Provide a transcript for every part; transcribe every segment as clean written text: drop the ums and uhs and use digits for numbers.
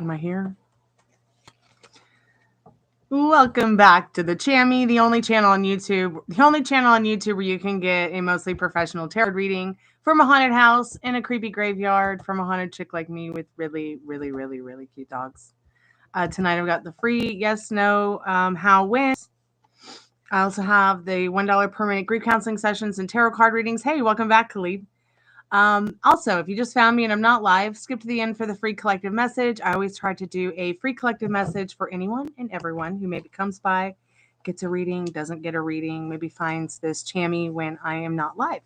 Am I here? Welcome back to the Chammy, the only channel on YouTube where you can get a mostly professional tarot reading from a haunted house in a creepy graveyard from a haunted chick like me with really, really, really, really cute dogs. Tonight I've got the free yes, no, how, when. I also have the $1 per minute group counseling sessions and tarot card readings. Hey, welcome back, Khalid. Also, if you just found me and I'm not live, skip to the end for the free collective message. I always try to do a free collective message for anyone and everyone who maybe comes by, gets a reading, doesn't get a reading, maybe finds this Chammy when I am not live.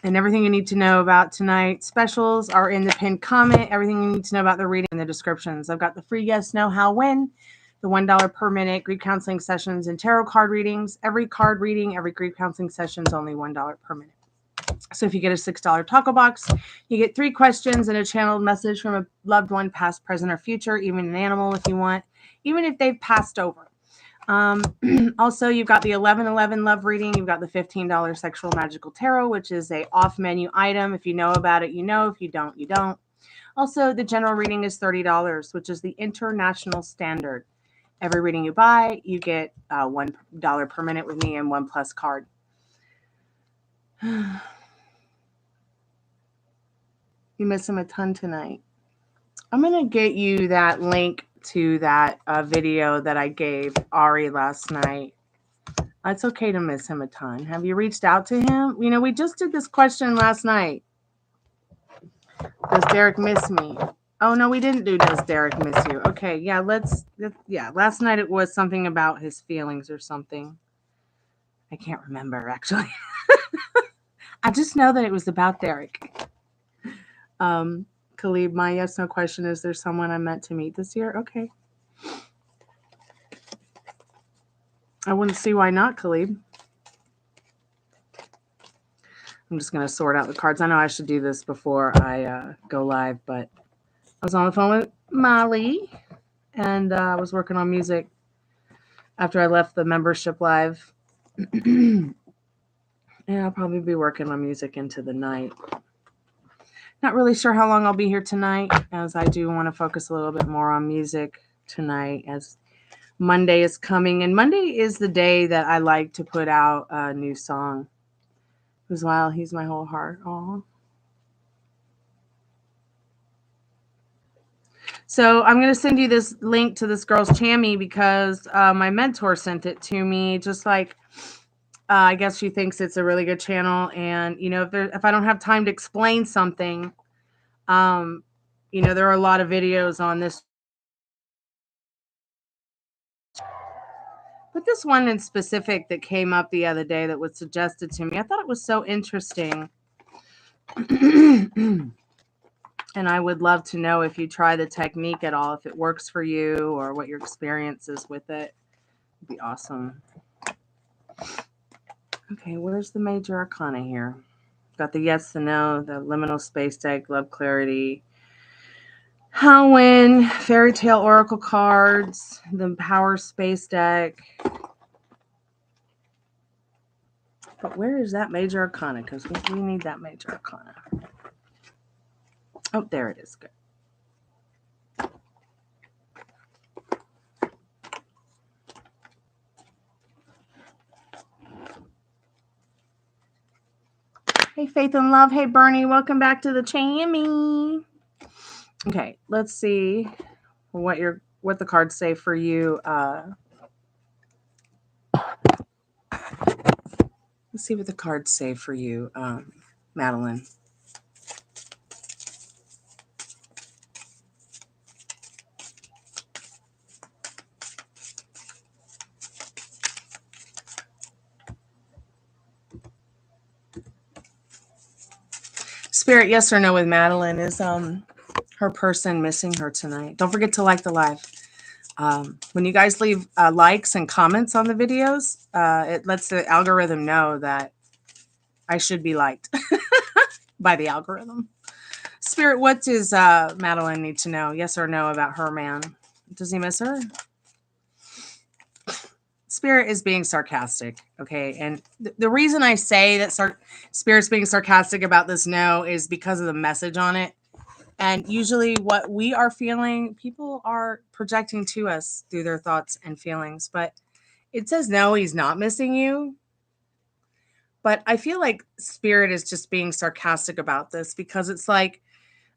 And everything you need to know about tonight's specials are in the pinned comment. Everything you need to know about the reading in the descriptions. I've got the free yes, no, how, when, the $1 per minute group counseling sessions and tarot card readings. Every card reading, every group counseling session is only $1 per minute. So if you get a $6 Tacobox, you get 3 questions and a channeled message from a loved one, past, present, or future, even an animal if you want, even if they've passed over. Also, you've got the 11/11 love reading. You've got the $15 sexual magical tarot, which is a off-menu item. If you know about it, you know. If you don't, you don't. Also, the general reading is $30, which is the international standard. Every reading you buy, you get $1 per minute with me and 1+ card. You miss him a ton tonight. I'm going to get you that link to that video that I gave Ari last night. It's okay to miss him a ton. Have you reached out to him? You know, we just did this question last night. Does Derek miss me? Oh, no, we didn't do Does Derek miss you? Okay, yeah, last night it was something about his feelings or something. I can't remember, actually. I just know that it was about Derek. Khalid, my yes, no question is, there's someone I meant to meet this year? Okay. I wouldn't see why not, Khalid. I'm just going to sort out the cards. I know I should do this before I go live, but I was on the phone with Molly, and I was working on music after I left the membership live. And I'll probably be working on music into the night. Not really sure how long I'll be here tonight, as I do want to focus a little bit more on music tonight, as Monday is coming. And Monday is the day that I like to put out a new song. Who's Wild? He's my whole heart. Aww. So I'm going to send you this link to this girl's Chammy because my mentor sent it to me. Just like, I guess she thinks it's a really good channel. And, you know, if I don't have time to explain something, you know, there are a lot of videos on this. But this one in specific that came up the other day that was suggested to me, I thought it was so interesting. And I would love to know if you try the technique at all, if it works for you or what your experience is with it. It'd be awesome. Okay, where's the major arcana here? Got the yes, the no, the liminal space deck, love clarity, how, when, fairy tale oracle cards, the power space deck. But where is that major arcana? Because we need that major arcana. Oh, there it is. Good. Hey, Faith and Love. Hey, Bernie. Welcome back to the Chammy. Okay, let's see what the cards say for you. Let's see what the cards say for you, Madeline. Spirit, yes or no with Madeline. Is her person missing her tonight? Don't forget to like the live. When you guys leave likes and comments on the videos, it lets the algorithm know that I should be liked by the algorithm. Spirit, what does Madeline need to know? Yes or no about her man? Does he miss her? Spirit is being sarcastic, okay? And the reason I say that Spirit's being sarcastic about this no is because of the message on it. And usually what we are feeling, people are projecting to us through their thoughts and feelings. But it says, no, he's not missing you. But I feel like Spirit is just being sarcastic about this, because it's like,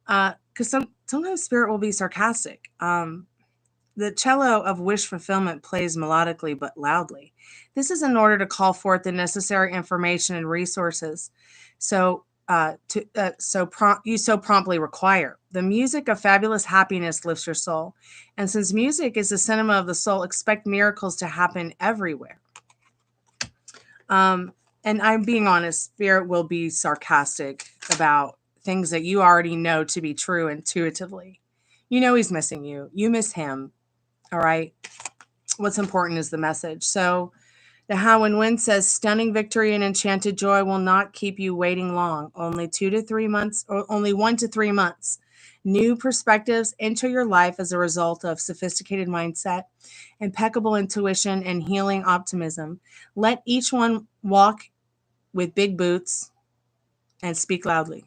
because sometimes Spirit will be sarcastic. The cello of wish fulfillment plays melodically but loudly. This is in order to call forth the necessary information and resources you so promptly require. The music of fabulous happiness lifts your soul. And since music is the cinema of the soul, expect miracles to happen everywhere. And I'm being honest, Spirit will be sarcastic about things that you already know to be true intuitively. You know he's missing you. You miss him. All right. What's important is the message. So the How and When says, stunning victory and enchanted joy will not keep you waiting long. Only 2 to 3 months, or only 1 to 3 months. New perspectives enter your life as a result of sophisticated mindset, impeccable intuition, and healing optimism. Let each one walk with big boots and speak loudly.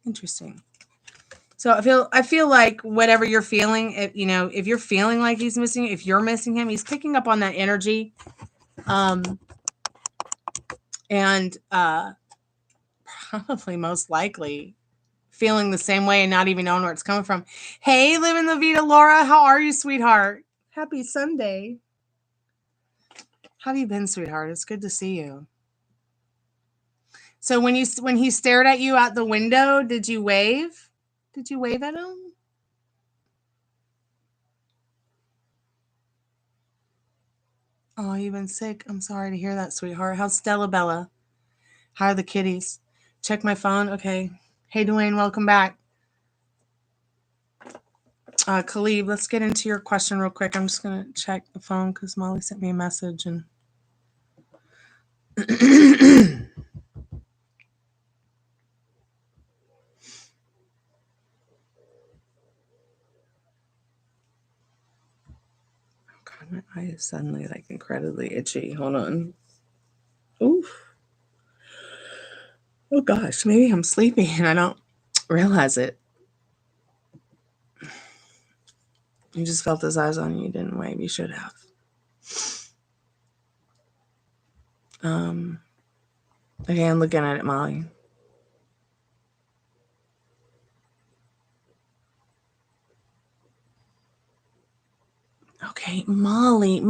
Interesting. So I feel like whatever you're feeling, if you're feeling like he's missing, if you're missing him, he's picking up on that energy. And probably most likely feeling the same way and not even knowing where it's coming from. Hey, Living La Vida, Laura, how are you, sweetheart? Happy Sunday. How have you been, sweetheart? It's good to see you. So when he stared at you out the window, did you wave? Did you wave at him? Oh, you've been sick. I'm sorry to hear that, sweetheart. How's Stella Bella? How are the kitties? Check my phone. Okay. Hey, Dwayne, welcome back. Khalib, let's get into your question real quick. I'm just going to check the phone because Molly sent me a message. And God, my eye is suddenly like incredibly itchy. Hold on. Oof. Oh gosh, maybe I'm sleepy and I don't realize it. You just felt his eyes on you. You didn't wave. You should have. Okay, I'm looking at it, Molly. Okay, Molly.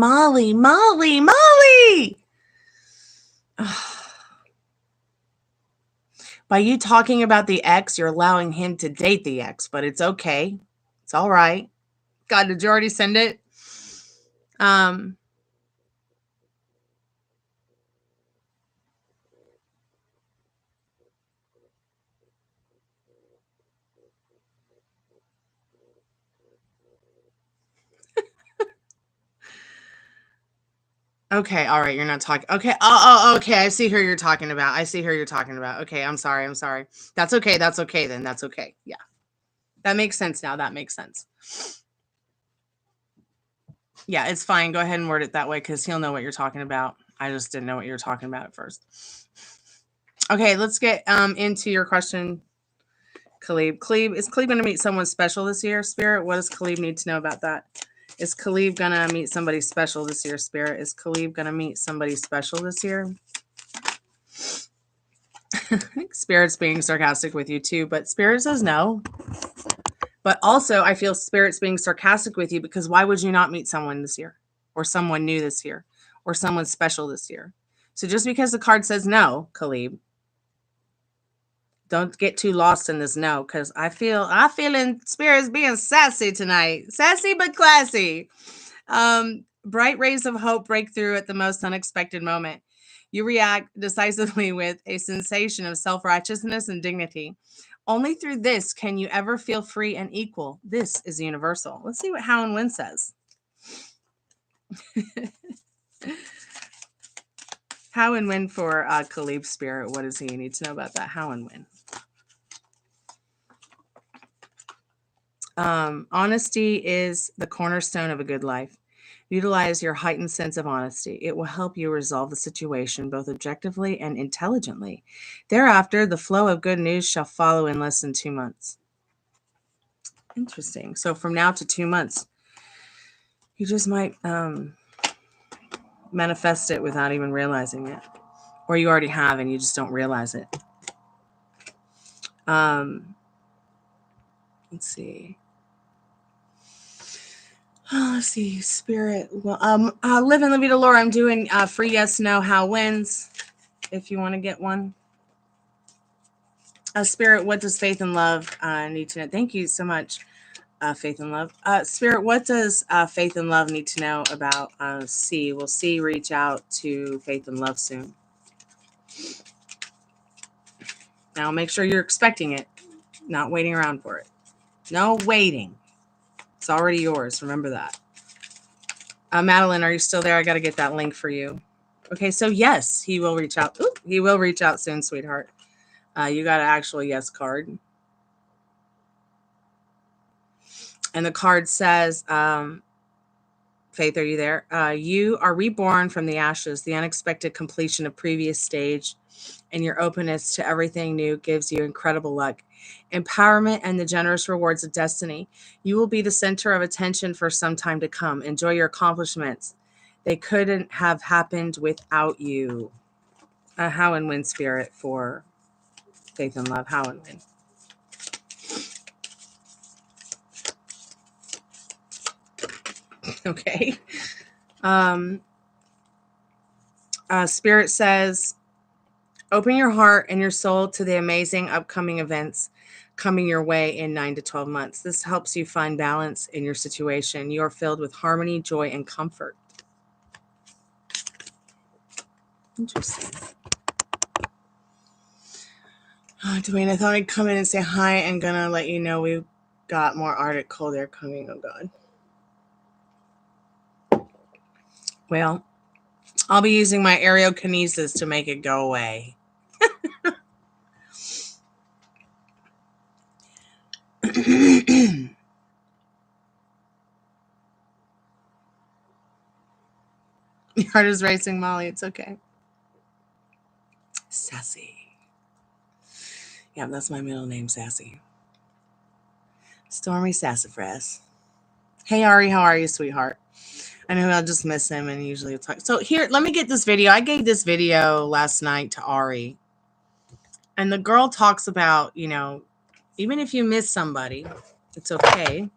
By you talking about the ex, you're allowing him to date the ex, but it's okay. It's all right. God, did you already send it? Okay, all right, you're not talking. Okay, okay, I see who you're talking about. Okay, I'm sorry. That's okay then. That's okay. Yeah. That makes sense now. That makes sense. Yeah, it's fine. Go ahead and word it that way because he'll know what you're talking about. I just didn't know what you were talking about at first. Okay, let's get into your question, Khalib. Is Khalib going to meet someone special this year, Spirit? What does Khalib need to know about that? Is Khalib going to meet somebody special this year, Spirit? Is Khalib going to meet somebody special this year? Spirit's being sarcastic with you too, but Spirit says no. But also, I feel Spirit's being sarcastic with you because why would you not meet someone this year? Or someone new this year? Or someone special this year? So just because the card says no, Khalib, don't get too lost in this no, because I feeling Spirit's being sassy tonight. Sassy but classy. Bright rays of hope break through at the most unexpected moment. You react decisively with a sensation of self-righteousness and dignity. Only through this can you ever feel free and equal. This is universal. Let's see what How and When says. How and When for Khalib, Spirit. What does he need to know about that? How and When. Honesty is the cornerstone of a good life. Utilize your heightened sense of honesty. It will help you resolve the situation both objectively and intelligently. Thereafter, the flow of good news shall follow in less than 2 months. Interesting. So from now to 2 months, you just might manifest it without even realizing it. Or you already have and you just don't realize it. Let's see. Oh, let's see. Spirit. Well, Live and La Vida Laura, I'm doing free yes, no, how wins. If you want to get one. Spirit, what does faith and love need to know? Thank you so much, Faith and Love. Spirit, what does Faith and Love need to know about C? Will C reach out to Faith and Love soon? Now make sure you're expecting it, not waiting around for it. No waiting. It's already yours. Remember that. Madeline, are you still there? I got to get that link for you. Okay, so yes, he will reach out. Ooh, he will reach out soon, sweetheart. You got an actual yes card. And the card says, Faith, are you there? You are reborn from the ashes. The unexpected completion of previous stage and your openness to everything new gives you incredible luck, empowerment, and the generous rewards of destiny. You will be the center of attention for some time to come. Enjoy your accomplishments. They couldn't have happened without you. How and win, Spirit, for Faith and Love. How and win. Okay. Spirit says, open your heart and your soul to the amazing upcoming events coming your way in 9 to 12 months. This helps you find balance in your situation. You are filled with harmony, joy, and comfort. Interesting. Dwayne, I thought I'd come in and say hi and gonna let you know we've got more Arctic cold air coming. Oh, God. Well, I'll be using my aerokinesis to make it go away. Your heart is racing, Molly. It's okay. Sassy. Yeah, that's my middle name, Sassy. Stormy Sassafras. Hey, Ari, how are you, sweetheart? I know I'll just miss him and usually talk. So here, let me get this video. I gave this video last night to Ari. And the girl talks about, you know, even if you miss somebody, it's okay.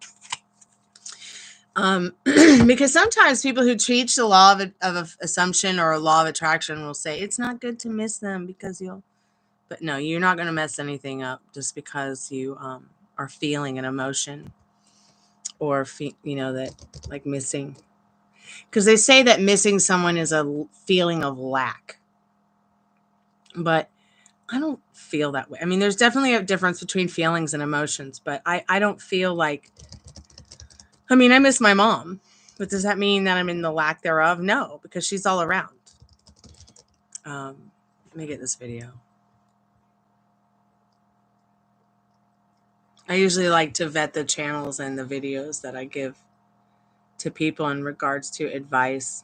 Because sometimes people who teach the law of assumption or a law of attraction will say it's not good to miss them because you'll, but no, you're not going to mess anything up just because you are feeling an emotion or, you know, that like missing. Because they say that missing someone is a feeling of lack. But I don't feel that way. I mean, there's definitely a difference between feelings and emotions, but I don't feel like, I mean, I miss my mom, but does that mean that I'm in the lack thereof? No, because she's all around. Let me get this video. I usually like to vet the channels and the videos that I give to people in regards to advice.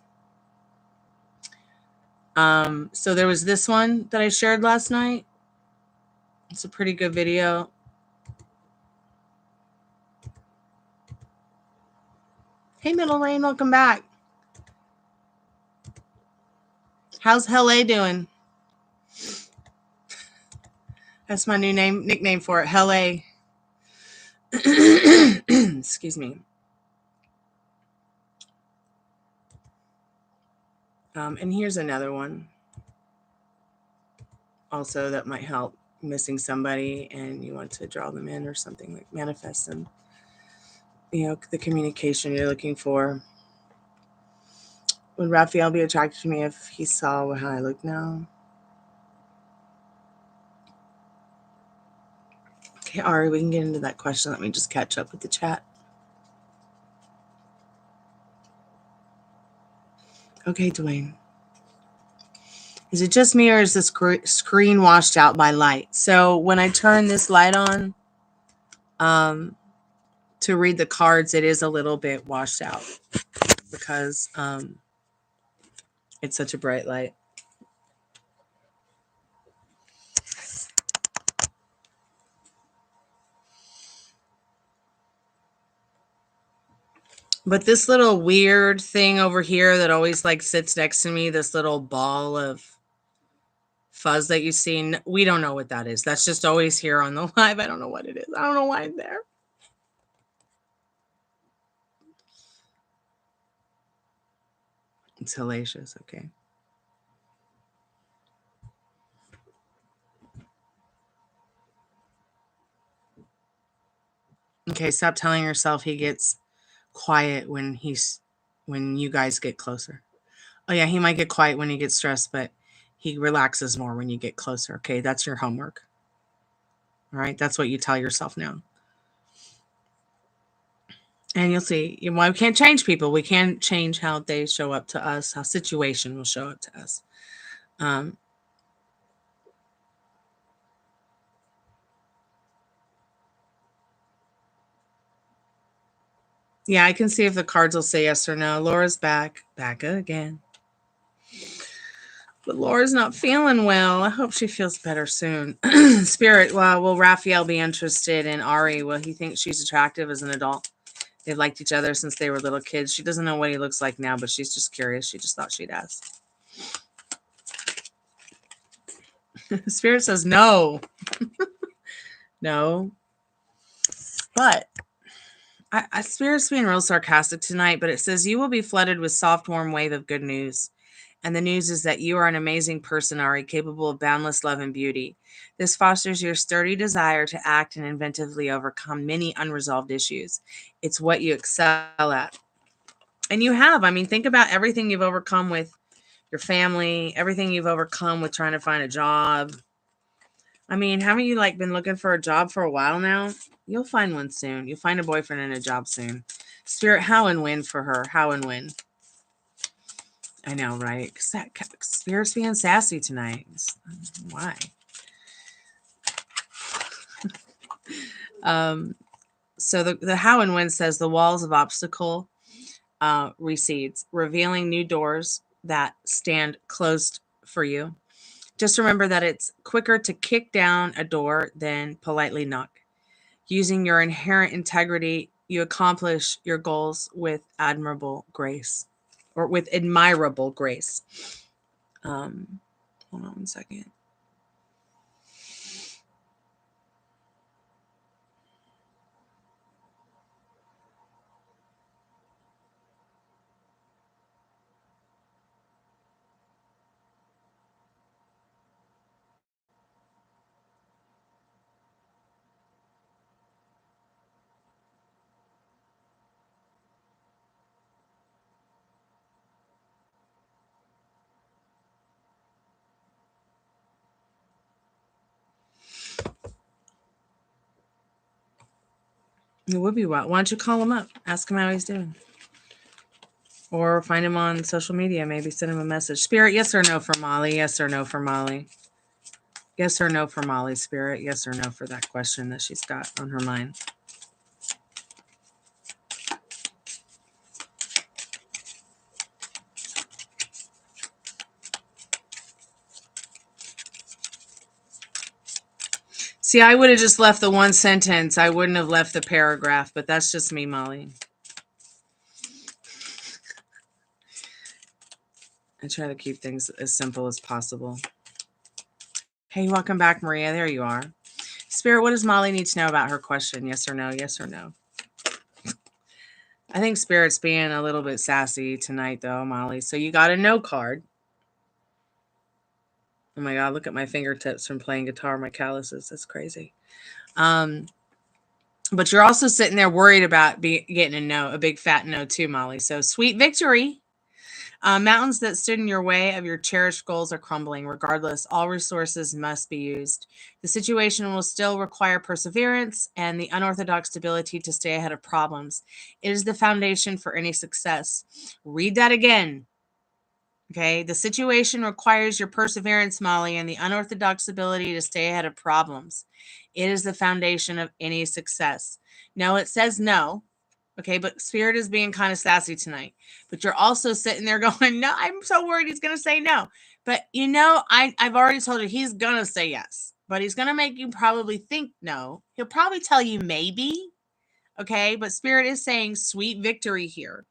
So there was this one that I shared last night. It's a pretty good video. Hey, Middle Rain, welcome back. How's LA doing? That's my new nickname for it, LA. Excuse me. And here's another one. Also, that might help missing somebody and you want to draw them in or something, like manifest them. You know, the communication you're looking for. Would Raphael be attracted to me if he saw how I look now? Okay, Ari, we can get into that question. Let me just catch up with the chat. Okay, Dwayne. Is it just me or is the screen washed out by light? So when I turn this light on to read the cards, it is a little bit washed out because it's such a bright light. But this little weird thing over here that always like sits next to me, this little ball of fuzz that you see, we don't know what that is. That's just always here on the live. I don't know what it is. I don't know why it's there. It's hellacious. Okay. Okay, stop telling yourself he gets quiet when you guys get closer. Oh yeah, he might get quiet when he gets stressed, but he relaxes more when you get closer. Okay, that's your homework. All right, that's what you tell yourself now. And you'll see. Well, we can't change people. We can't change how they show up to us, how situation will show up to us. Yeah, I can see if the cards will say yes or no. Laura's back again. But Laura's not feeling well. I hope she feels better soon. Spirit, well, will Raphael be interested in Ari? Will he think she's attractive as an adult? They've liked each other since they were little kids. She doesn't know what he looks like now, but she's just curious. She just thought she'd ask. Spirit says no. No. But Spirit's being real sarcastic tonight, but it says you will be flooded with soft, warm wave of good news. And the news is that you are an amazing person, Ari, capable of boundless love and beauty. This fosters your sturdy desire to act and inventively overcome many unresolved issues. It's what you excel at. And you have. I mean, think about everything you've overcome with your family, everything you've overcome with trying to find a job. I mean, haven't you been looking for a job for a while now? You'll find one soon. You'll find a boyfriend and a job soon. Spirit, how and when for her? How and when? I know, right? Because that Spirit's being sassy tonight. Why? So the how and when says the walls of obstacle recedes, revealing new doors that stand closed for you. Just remember that it's quicker to kick down a door than politely knock. Using your inherent integrity, you accomplish your goals with admirable grace. Or with admirable grace. Hold on 1 second. It would be wild. Why don't you call him up? Ask him how he's doing. Or find him on social media. Maybe send him a message. Spirit, yes or no for Molly? Yes or no for Molly? Yes or no for Molly, Spirit? Yes or no for that question that she's got on her mind? See, I would have just left the one sentence. I wouldn't have left the paragraph, but that's just me, Molly. I try to keep things as simple as possible. Hey, welcome back, Maria. There you are. Spirit, what does Molly need to know about her question? Yes or no? Yes or no? I think Spirit's being a little bit sassy tonight, though, Molly. So you got a no card. Oh my God, look at my fingertips from playing guitar, my calluses. That's crazy. But you're also sitting there worried about getting a no, a big fat no too, Molly. So sweet victory. Mountains that stood in your way of your cherished goals are crumbling. Regardless, all resources must be used. The situation will still require perseverance and the unorthodox ability to stay ahead of problems. It is the foundation for any success. Read that again. Okay, the situation requires your perseverance, Molly, and the unorthodox ability to stay ahead of problems. It is the foundation of any success. No, it says no. Okay, but Spirit is being kind of sassy tonight. But you're also sitting there going, no, I'm so worried he's going to say no. But I've already told you he's going to say yes. But he's going to make you probably think no. He'll probably tell you maybe. Okay, but Spirit is saying sweet victory here.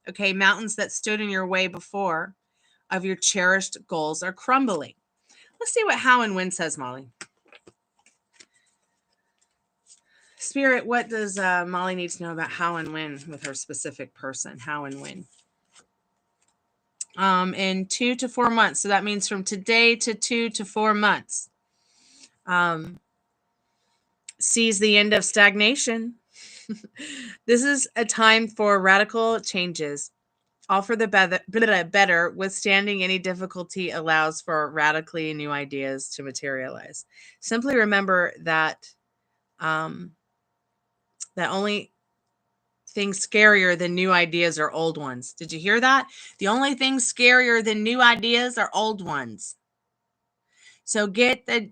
Okay, mountains that stood in your way before of your cherished goals are crumbling. Let's see what how and when says, Molly. Spirit, what does Molly need to know about how and when with her specific person? How and when? In 2 to 4 months. So that means from today to 2 to 4 months. Sees the end of stagnation. This is a time for radical changes. All for the better, withstanding any difficulty allows for radically new ideas to materialize. Simply remember that that only thing scarier than new ideas are old ones. Did you hear that? The only thing scarier than new ideas are old ones. So get the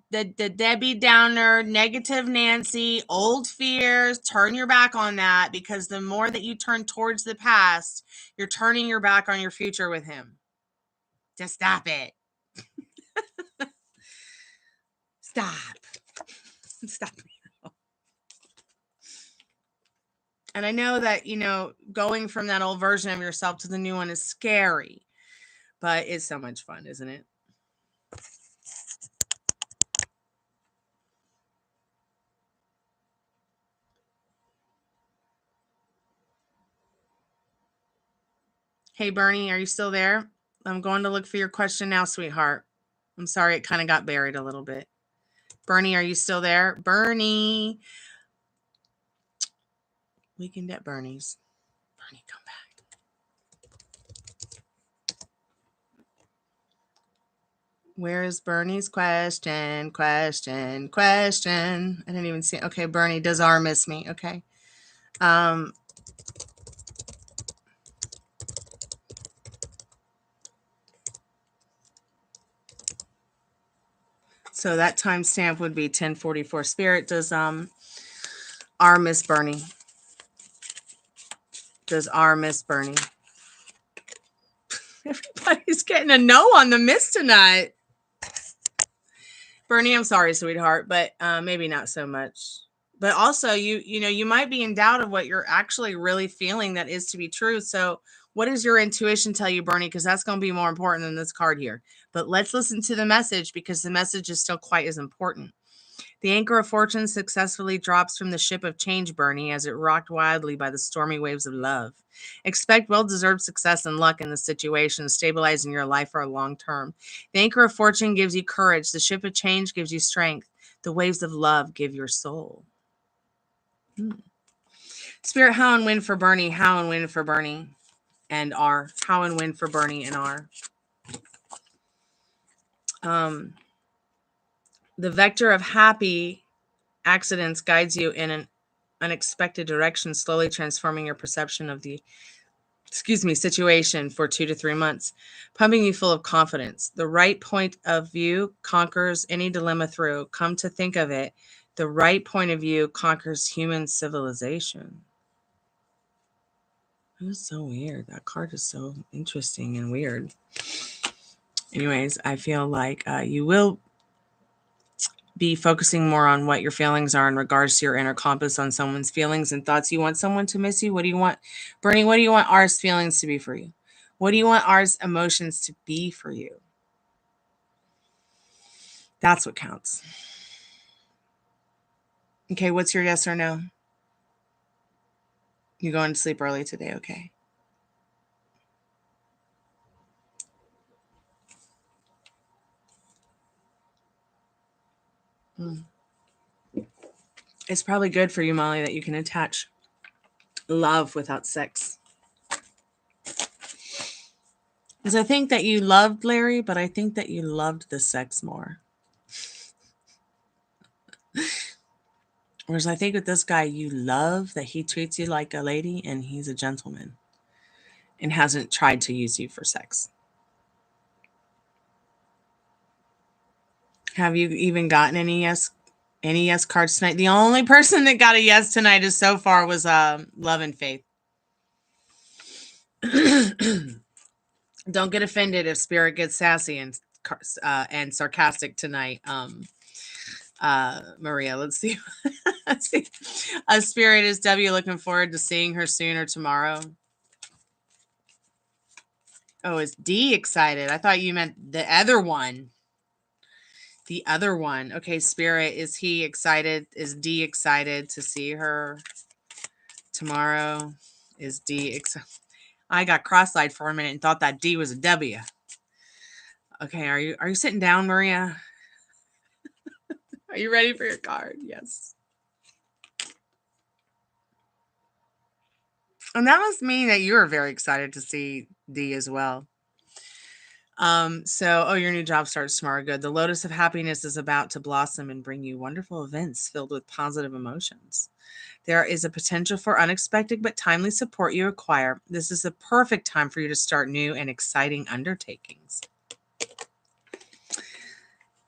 Debbie Downer, negative Nancy, old fears, turn your back on that, because the more that you turn towards the past, you're turning your back on your future with him. Just stop it. Stop. Stop. And I know that, going from that old version of yourself to the new one is scary, but it's so much fun, isn't it? Hey, Bernie, are you still there? I'm going to look for your question now, sweetheart. I'm sorry, it kind of got buried a little bit. Bernie, are you still there? Bernie. Weekend at Bernie's. Bernie, come back. Where is Bernie's question? Question. I didn't even see it. Okay, Bernie, does R miss me? Okay. So that timestamp would be 10:44. Spirit, does R miss Bernie? Does R miss Bernie? Everybody's getting a no on the miss tonight. Bernie, I'm sorry, sweetheart, but maybe not so much. But also, you might be in doubt of what you're actually really feeling that is to be true. So what does your intuition tell you, Bernie? Because that's going to be more important than this card here. But let's listen to the message, because the message is still quite as important. The anchor of fortune successfully drops from the ship of change, Bernie, as it rocked wildly by the stormy waves of love. Expect well-deserved success and luck in the situation, stabilizing your life for a long term. The anchor of fortune gives you courage. The ship of change gives you strength. The waves of love give your soul. Spirit, how and when for Bernie? How and when for Bernie and R? How and when for Bernie and R? The vector of happy accidents guides you in an unexpected direction, slowly transforming your perception of the situation for 2 to 3 months, pumping you full of confidence. The right point of view conquers any dilemma through. Come to think of it, the right point of view conquers human civilization. It was so weird. That card is so interesting and weird. Anyways, I feel like you will be focusing more on what your feelings are in regards to your inner compass on someone's feelings and thoughts. You want someone to miss you? What do you want, Bernie? What do you want R's feelings to be for you? What do you want R's emotions to be for you? That's what counts. Okay, what's your yes or no? You going to sleep early today, okay? It's probably good for you, Molly, that you can attach love without sex. Because I think that you loved Larry, but I think that you loved the sex more. Whereas I think with this guy, you love that he treats you like a lady and he's a gentleman and hasn't tried to use you for sex. Have you even gotten any yes cards tonight? The only person that got a yes tonight is so far was Love and Faith. Don't get offended if Spirit gets sassy and sarcastic tonight. Maria, let's see. A Spirit, is W looking forward to seeing her soon or tomorrow? Oh, is D excited? I thought you meant the other one. The other one. Okay, Spirit, is he excited? Is D excited to see her tomorrow? Is D excited? I got cross-eyed for a minute and thought that D was a W. Okay, are you sitting down, Maria? Are you ready for your card? Yes. And that must mean that you're very excited to see D as well. So, your new job starts tomorrow. Good. The lotus of happiness is about to blossom and bring you wonderful events filled with positive emotions. There is a potential for unexpected but timely support you require. This is the perfect time for you to start new and exciting undertakings.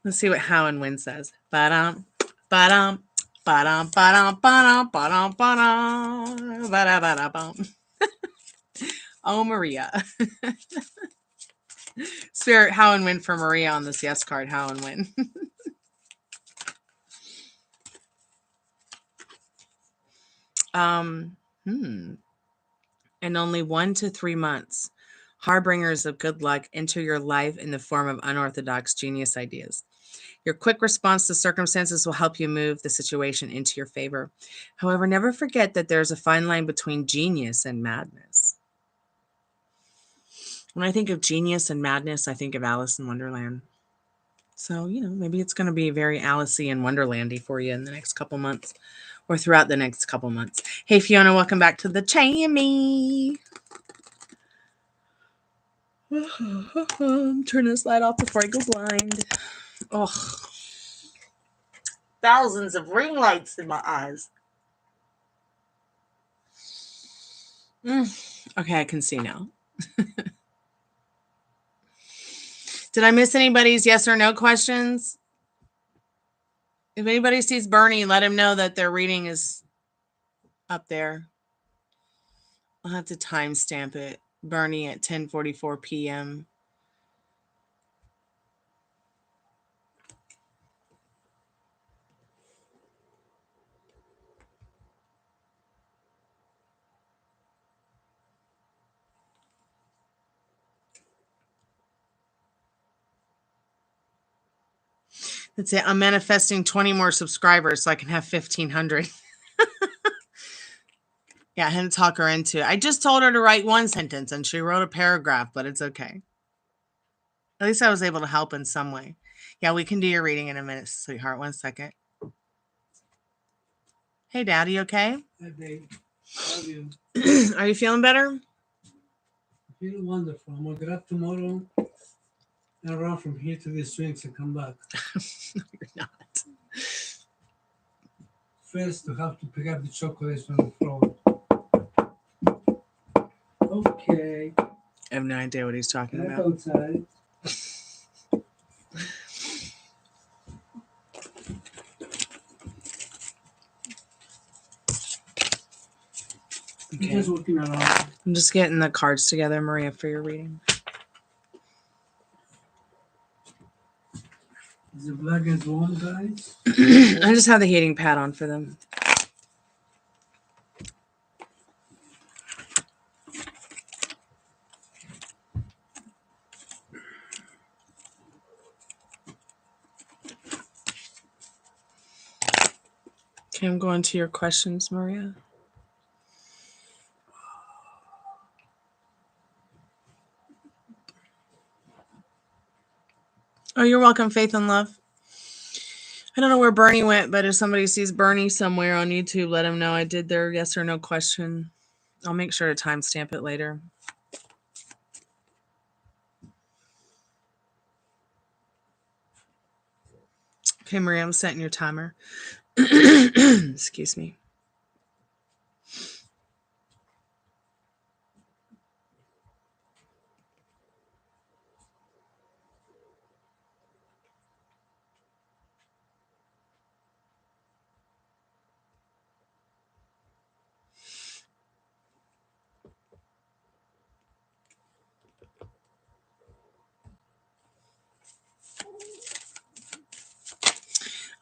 Let's see what How and When says. Ba-dum, ba-dum, ba-dum, ba-dum, ba-dum, ba-dum, ba-dum, ba-da-ba-da-bum. Oh, Maria. Spirit, How and When for Maria on this yes card. How and when. In only 1 to 3 months, harbingers of good luck enter your life in the form of unorthodox genius ideas. Your quick response to circumstances will help you move the situation into your favor. However, never forget that there's a fine line between genius and madness. When I think of genius and madness, I think of Alice in Wonderland. So, maybe it's going to be very Alice-y and Wonderlandy for you in the next couple months or throughout the next couple months. Hey, Fiona, welcome back to the Chammy. Turn this light off before I go blind. Oh, thousands of ring lights in my eyes. Okay, I can see now. Did I miss anybody's yes or no questions? If anybody sees Bernie, let him know that their reading is up there. I'll have to timestamp it. Bernie at 10:44 p.m. That's it. I'm manifesting 20 more subscribers so I can have 1,500. Yeah, I had to talk her into it. I just told her to write one sentence and she wrote a paragraph, but it's okay. At least I was able to help in some way. Yeah, we can do your reading in a minute, sweetheart. 1 second. Hey, Daddy, okay? Hi, babe. Love you. Are you feeling better? I feel wonderful. I'm going to get up tomorrow and run from here to the swings and come back. No, you're not. First, you have to pick up the chocolates from the floor. Okay. I have no idea what he's talking Back about. outside. Okay. Just looking around. I'm just getting the cards together, Maria, for your reading. Is the blankets warm, guys? I just have the heating pad on for them. Okay, I'm going to your questions, Maria. Oh, you're welcome, Faith and Love. I don't know where Bernie went, but if somebody sees Bernie somewhere on YouTube, let him know I did their yes or no question. I'll make sure to timestamp it later. Okay, Maria, I'm setting your timer. Excuse me.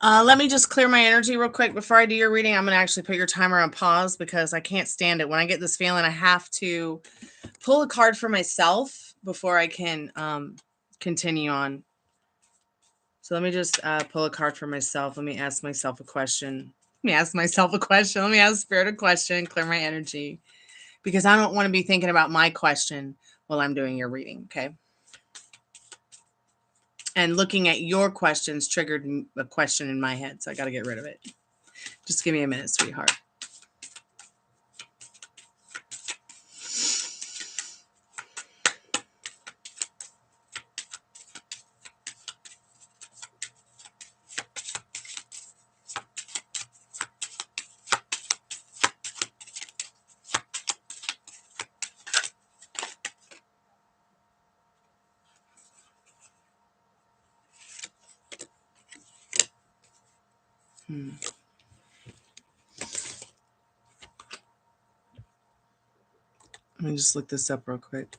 Let me just clear my energy real quick before I do your reading. I'm going to actually put your timer on pause because I can't stand it. When I get this feeling, I have to pull a card for myself before I can continue on. So let me just pull a card for myself. Let me ask myself a question. Let me ask Spirit a question, clear my energy, because I don't want to be thinking about my question while I'm doing your reading, okay? And looking at your questions triggered a question in my head, so I got to get rid of it. Just give me a minute, sweetheart. Let me just look this up real quick.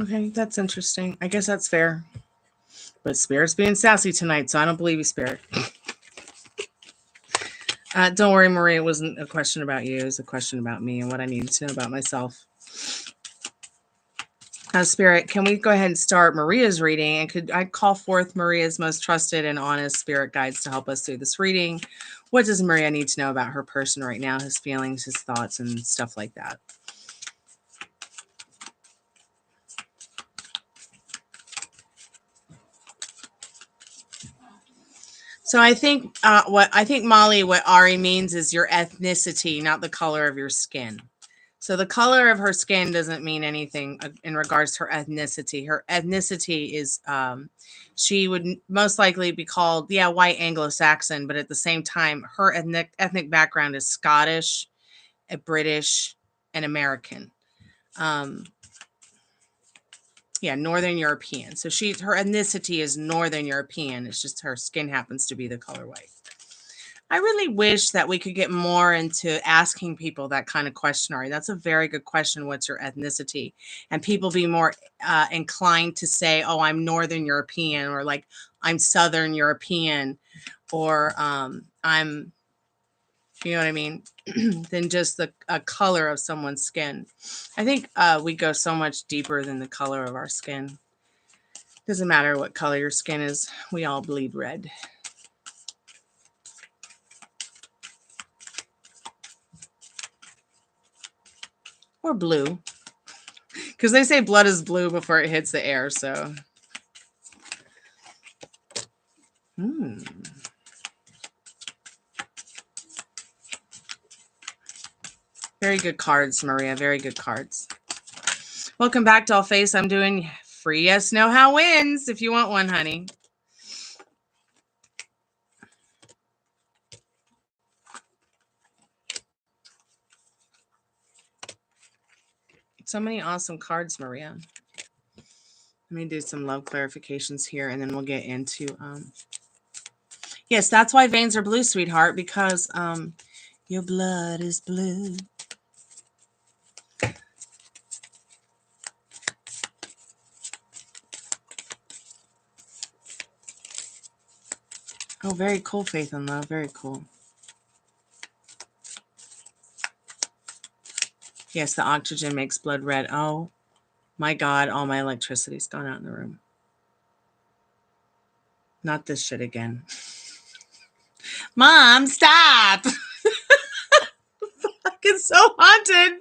Okay, that's interesting. I guess that's fair. But Spirit's being sassy tonight, so I don't believe you, Spirit. Don't worry, Marie. It wasn't a question about you. It was a question about me and what I needed to know about myself. Spirit, can we go ahead and start Maria's reading? And could I call forth Maria's most trusted and honest spirit guides to help us through this reading? What does Maria need to know about her person right now, his feelings, his thoughts, and stuff like that? So I think Molly, what Ari means is your ethnicity, not the color of your skin. So the color of her skin doesn't mean anything in regards to her ethnicity. Her ethnicity is, she would most likely be called, white Anglo-Saxon, but at the same time, her ethnic background is Scottish, British, and American. Northern European. So her ethnicity is Northern European. It's just her skin happens to be the color white. I really wish that we could get more into asking people that kind of question, Ari. That's a very good question. What's your ethnicity? And people be more inclined to say, oh, I'm Northern European, or like I'm Southern European, or I'm, you know what I mean, than just the color of someone's skin. I think we go so much deeper than the color of our skin. Doesn't matter what color your skin is. We all bleed red. Or blue. Because they say blood is blue before it hits the air, so. Very good cards, Maria. Very good cards. Welcome back, Dollface. I'm doing free yes, no, how wins if you want one, honey. So many awesome cards, Maria. Let me do some love clarifications here, and then we'll get into... Yes, that's why veins are blue, sweetheart, because Your blood is blue. Oh, very cool, Faith and Love. Very cool. Yes, the oxygen makes blood red. Oh, my God. All my electricity's gone out in the room. Not this shit again. Mom, stop. It's so haunted.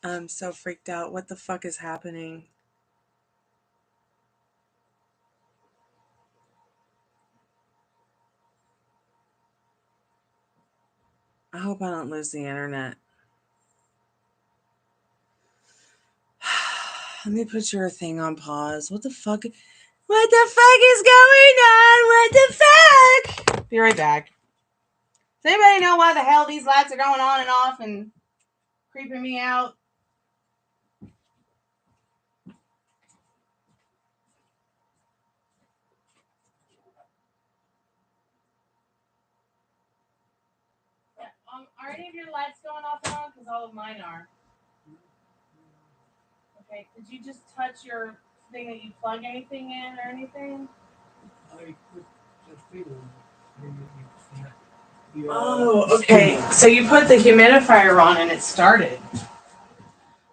I'm so freaked out. What the fuck is happening? I hope I don't lose the internet. Let me put your thing on pause. What the fuck? What the fuck is going on? What the fuck? Be right back. Does anybody know why the hell these lights are going on and off and creeping me out? Are any of your lights going off and on? Because all of mine are. Okay, did you just touch your thing that you plug anything in or anything? I put the thing on. Oh, okay. So you put the humidifier on and it started.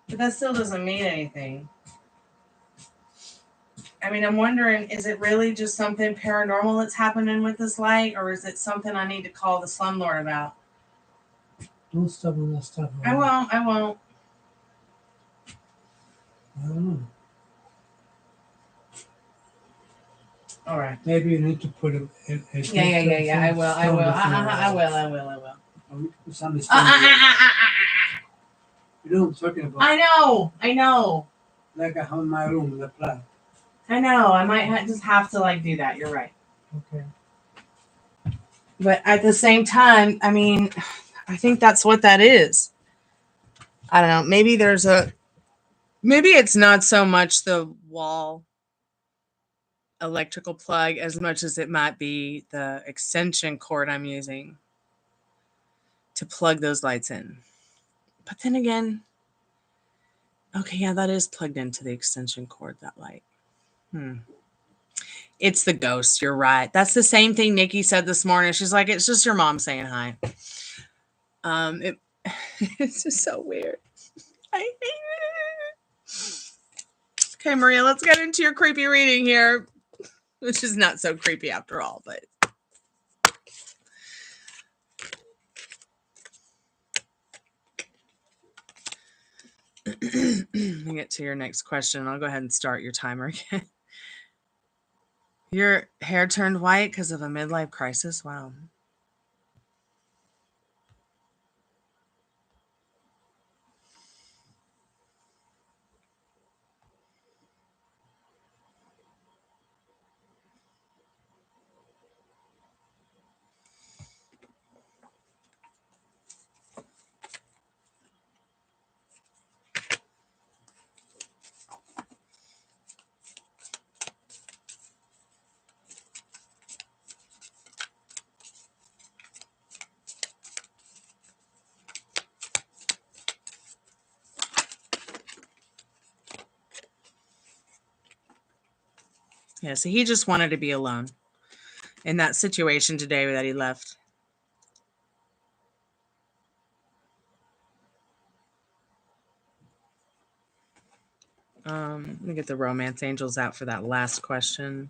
But that still doesn't mean anything. I mean, I'm wondering, is it really just something paranormal that's happening with this light, or is it something I need to call the slumlord about? Don't stop on that stuff. I won't. I don't know. All right. Maybe you need to put a Yeah. I will. I will. Or we could put something you know what I'm talking about? I know. Like I have in my room, the plug. I know. I might just have to do that. You're right. Okay. But at the same time, I mean, I think that's what that is. I don't know. Maybe it's not so much the wall electrical plug as much as it might be the extension cord I'm using to plug those lights in. But then again, okay, yeah, that is plugged into the extension cord, that light. It's the ghost. You're right. That's the same thing Nikki said this morning. She's like, it's just your mom saying hi. It's just so weird. I hate it. Okay, Maria, let's get into your creepy reading here, which is not so creepy after all, but. Let me get to your next question. I'll go ahead and start your timer again. Your hair turned white because of a midlife crisis? Wow. Yeah, so he just wanted to be alone in that situation today that he left. Let me get the romance angels out for that last question.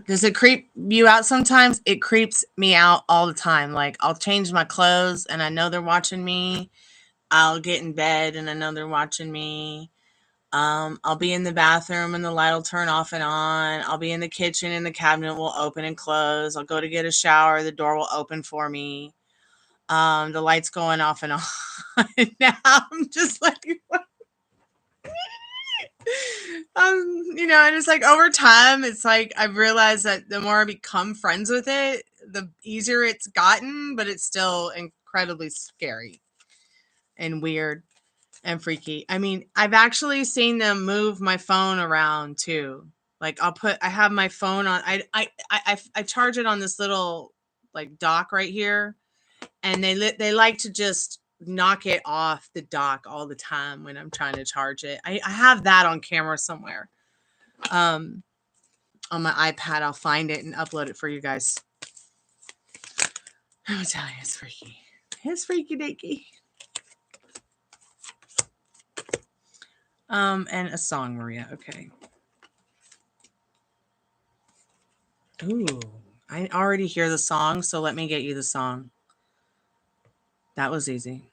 Does it creep you out sometimes? It creeps me out all the time. Like, I'll change my clothes and I know they're watching me. I'll get in bed and I know they're watching me. I'll be in the bathroom and the light will turn off and on. I'll be in the kitchen and the cabinet will open and close. I'll go to get a shower. The door will open for me. The light's going off and on. And now I'm just like, and it's like over time, it's like I've realized that the more I become friends with it, the easier it's gotten, but it's still incredibly scary and weird. and freaky. I mean, I've actually seen them move my phone around too. Like I have my phone on. I charge it on this little like dock right here, and they like to just knock it off the dock all the time when I'm trying to charge it. I have that on camera somewhere. On my iPad, I'll find it and upload it for you guys. I'm telling you, it's freaky. It's freaky deaky. And a song, Maria. Okay. Ooh, I already hear the song, so let me get you the song. That was easy.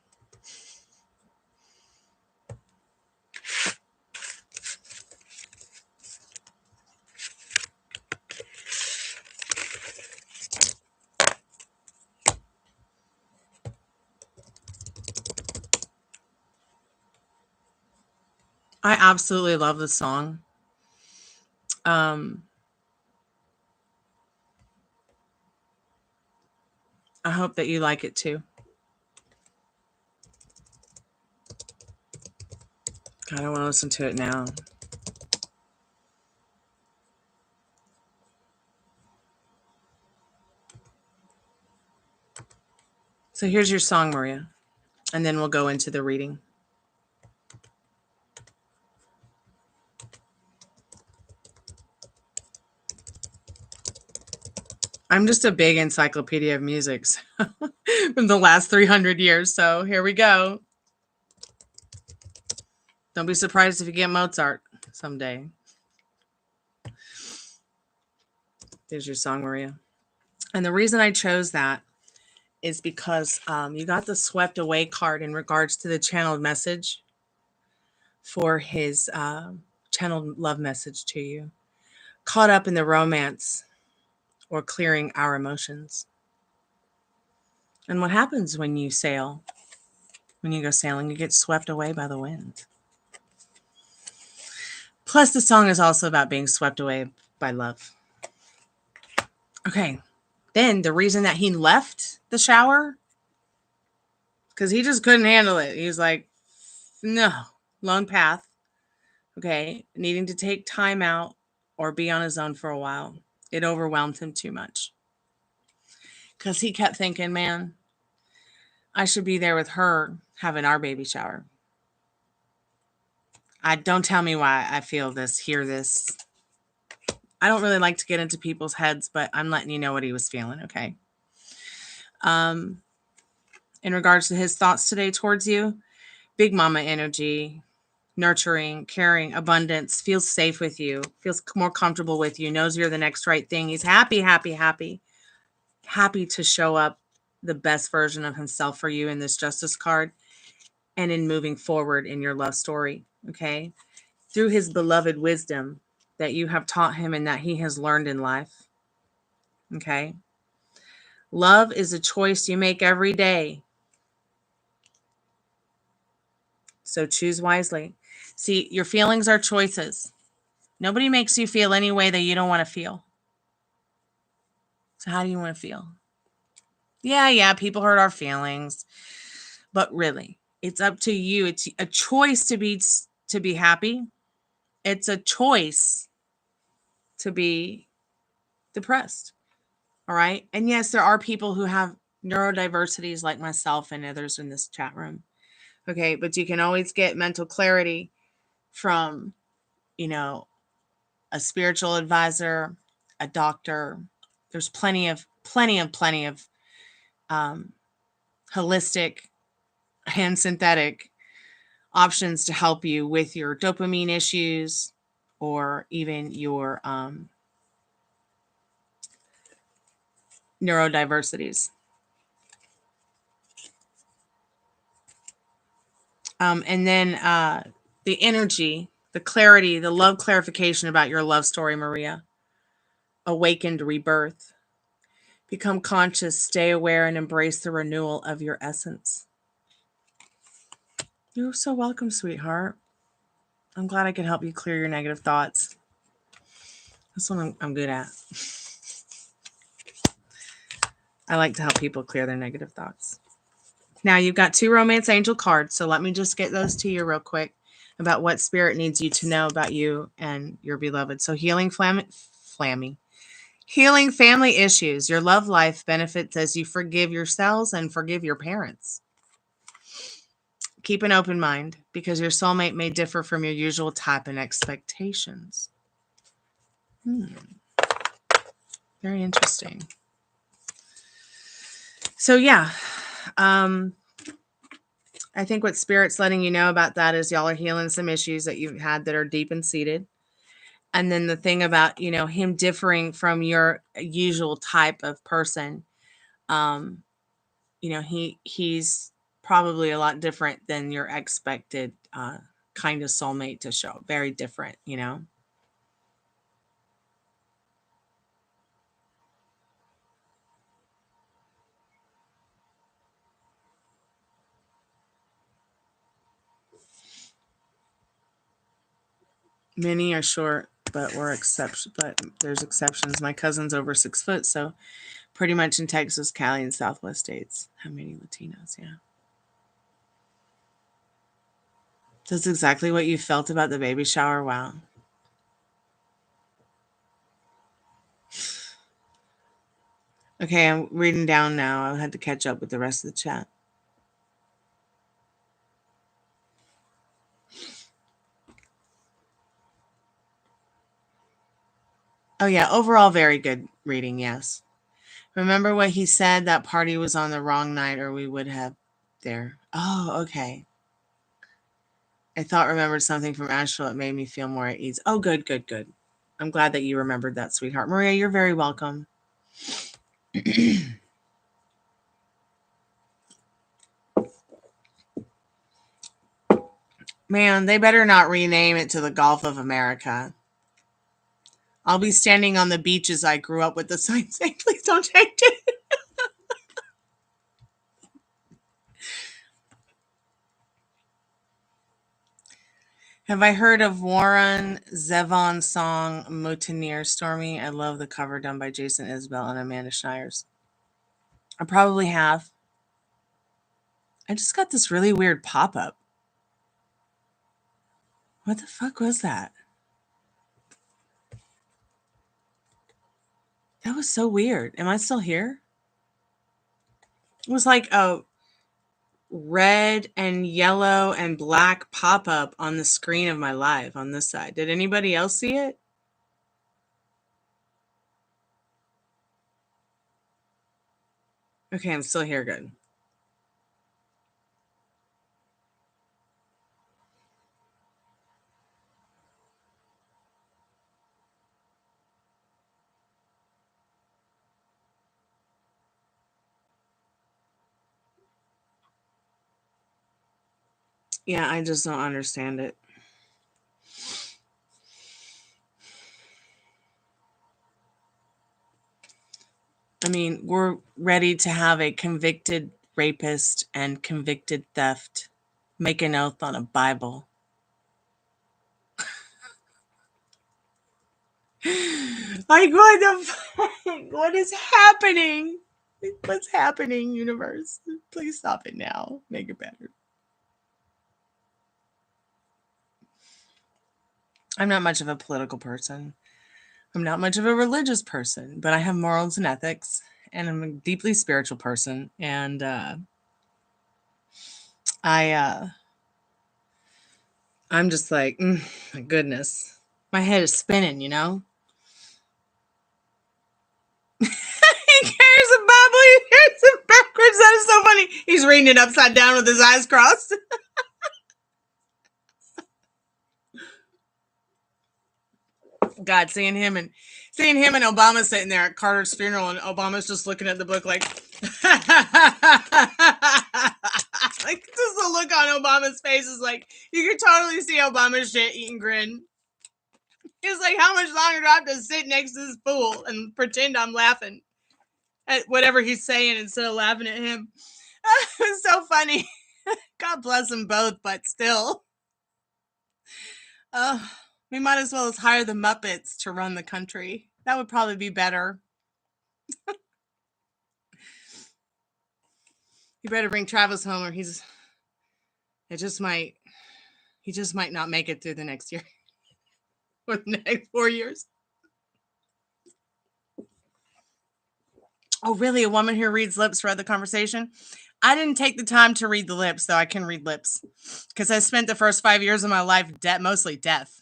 I absolutely love the song. I hope that you like it too. God, I want to listen to it now. So here's your song, Maria, and then we'll go into the reading. I'm just a big encyclopedia of music from the last 300 years. So here we go. Don't be surprised if you get Mozart someday. There's your song, Maria. And the reason I chose that is because you got the swept away card in regards to the channeled message for his channeled love message to you. Caught up in the romance or clearing our emotions. And what happens when you sail? When you go sailing, you get swept away by the wind. Plus, the song is also about being swept away by love. Okay. Then the reason that he left the shower, because he just couldn't handle it. He was like, no, lone path. Okay. Needing to take time out or be on his own for a while. It overwhelmed him too much. Because he kept thinking, man, I should be there with her having our baby shower. Don't tell me why I feel this, hear this. I don't really like to get into people's heads, but I'm letting you know what he was feeling, okay? In regards to his thoughts today towards you, big mama energy, nurturing, caring, abundance, feels safe with you, feels more comfortable with you, knows you're the next right thing. He's happy to show up the best version of himself for you in this justice card and in moving forward in your love story, okay? Through his beloved wisdom that you have taught him and that he has learned in life, okay? Love is a choice you make every day. So choose wisely. See, your feelings are choices. Nobody makes you feel any way that you don't want to feel. So how do you want to feel? Yeah, people hurt our feelings. But really, it's up to you. It's a choice to be happy. It's a choice to be depressed. All right? And yes, there are people who have neurodiversities like myself and others in this chat room. Okay, but you can always get mental clarity from, a spiritual advisor, a doctor. There's plenty of holistic and synthetic options to help you with your dopamine issues or even your neurodiversities. And then the energy, the clarity, the love clarification about your love story, Maria. Awakened rebirth. Become conscious, stay aware, and embrace the renewal of your essence. You're so welcome, sweetheart. I'm glad I could help you clear your negative thoughts. That's what I'm good at. I like to help people clear their negative thoughts. Now you've got 2 romance angel cards, so let me just get those to you real quick about what spirit needs you to know about you and your beloved. So healing healing family issues. Your love life benefits as you forgive yourselves and forgive your parents. Keep an open mind because your soulmate may differ from your usual type and expectations. Very interesting. So yeah, I think what Spirit's letting you know about that is y'all are healing some issues that you've had that are deep and seated. And then the thing about, him differing from your usual type of person, he's probably a lot different than your expected kind of soulmate to show. Very different, Many are short, but there's exceptions. My cousin's over 6 foot, so pretty much in Texas, Cali, and Southwest states. How many Latinos? Yeah. That's exactly what you felt about the baby shower. Wow. Okay, I'm reading down now. I had to catch up with the rest of the chat. Oh, yeah. Overall, very good reading. Yes. Remember what he said? That party was on the wrong night, or we would have there. Oh, okay. I remembered something from Asheville. It made me feel more at ease. Oh, good, good, good. I'm glad that you remembered that, sweetheart. Maria, you're very welcome. Man, they better not rename it to the Gulf of America. I'll be standing on the beaches I grew up with the sign saying, please don't change it. Have I heard of Warren Zevon's song Mountaineer Stormy? I love the cover done by Jason Isbell and Amanda Schneiers. I probably have. I just got this really weird pop-up. What the fuck was that? That was so weird. Am I still here? It was like a red and yellow and black pop-up on the screen of my live on this side. Did anybody else see it? Okay, I'm still here. Good. Yeah, I just don't understand it. I mean, we're ready to have a convicted rapist and convicted theft make an oath on a Bible. Like, what the fuck? What is happening? What's happening, universe? Please stop it now. Make it better. I'm not much of a political person. I'm not much of a religious person, but I have morals and ethics, and I'm a deeply spiritual person. And I'm just like, my goodness, my head is spinning, He carries a Bible. He carries it backwards. That is so funny. He's reading it upside down with his eyes crossed. God, seeing him and Obama sitting there at Carter's funeral, and Obama's just looking at the book like, like just the look on Obama's face is like, you can totally see Obama's shit-eating grin. He's like, how much longer do I have to sit next to this fool and pretend I'm laughing at whatever he's saying instead of laughing at him? It's so funny. God bless them both, but still. We might as well hire the Muppets to run the country. That would probably be better. You better bring Travis home, or he just might not make it through the next year or the next 4 years. Oh, really? A woman who reads lips read the conversation? I didn't take the time to read the lips, though I can read lips. Because I spent the first 5 years of my life mostly deaf.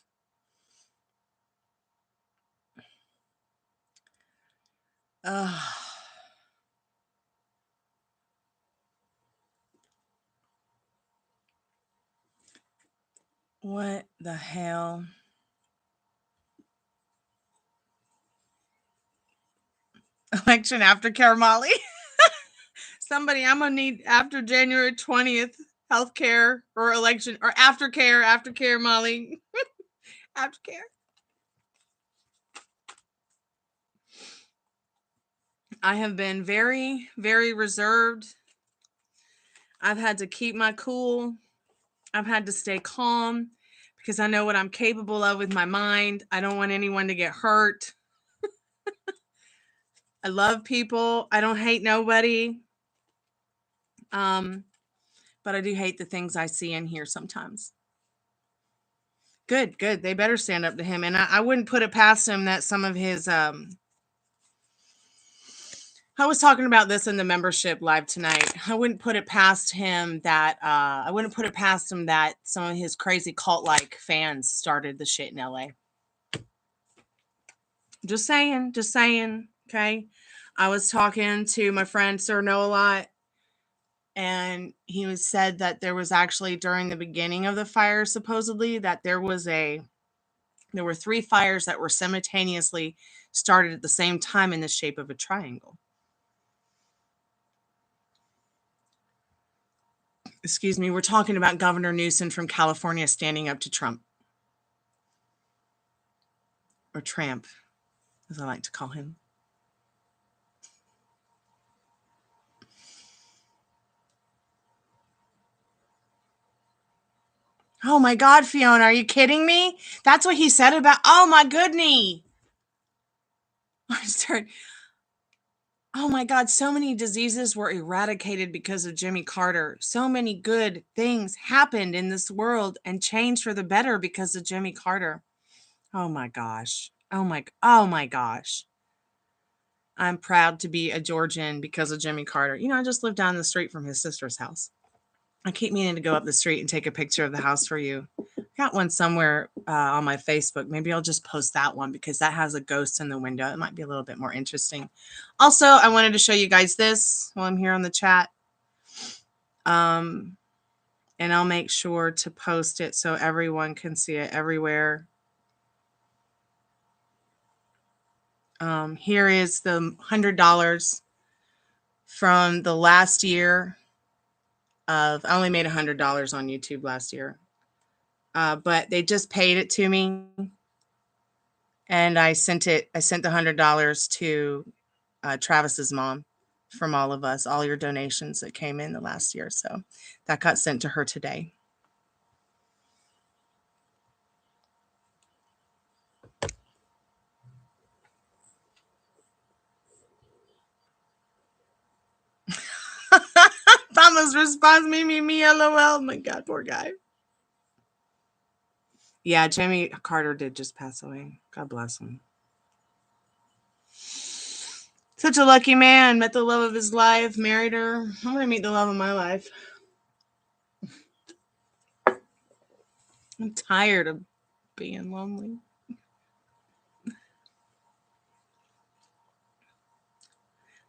What the hell? Election aftercare, Molly. Somebody, I'm gonna need after January 20th healthcare or election or aftercare, Molly. Aftercare. I have been very, very reserved. I've had to keep my cool. I've had to stay calm because I know what I'm capable of with my mind. I don't want anyone to get hurt. I love people. I don't hate nobody. But I do hate the things I see and hear sometimes. Good. They better stand up to him. And I wouldn't put it past him that some of his I was talking about this in the membership live tonight. I wouldn't put it past him that some of his crazy cult-like fans started the shit in LA. Just saying. Okay. I was talking to my friend Sir Know a Lot, and he said that there was actually during the beginning of the fire, supposedly, that there were 3 fires that were simultaneously started at the same time in the shape of a triangle. Excuse me, we're talking about Governor Newsom from California standing up to Trump. Or Tramp, as I like to call him. Oh my God, Fiona, are you kidding me? That's what he said about, oh my goodness. Oh my God, so many diseases were eradicated because of Jimmy Carter. So many good things happened in this world and changed for the better because of Jimmy Carter. Oh my gosh. Oh my gosh. I'm proud to be a Georgian because of Jimmy Carter. You know, I just lived down the street from his sister's house. I keep meaning to go up the street and take a picture of the house for you. Got one somewhere on my Facebook. Maybe I'll just post that one because that has a ghost in the window. It might be a little bit more interesting. Also, I wanted to show you guys this while I'm here on the chat. And I'll make sure to post it so everyone can see it everywhere. Here is the $100 from the last year I only made $100 on YouTube last year. But they just paid it to me, and I sent the $100 to Travis's mom from all of us, all your donations that came in the last year. So that got sent to her today. Thomas responds, me, LOL. Oh my God, poor guy. Yeah, Jimmy Carter did just pass away. God bless him. Such a lucky man. Met the love of his life, married her. I'm going to meet the love of my life. I'm tired of being lonely.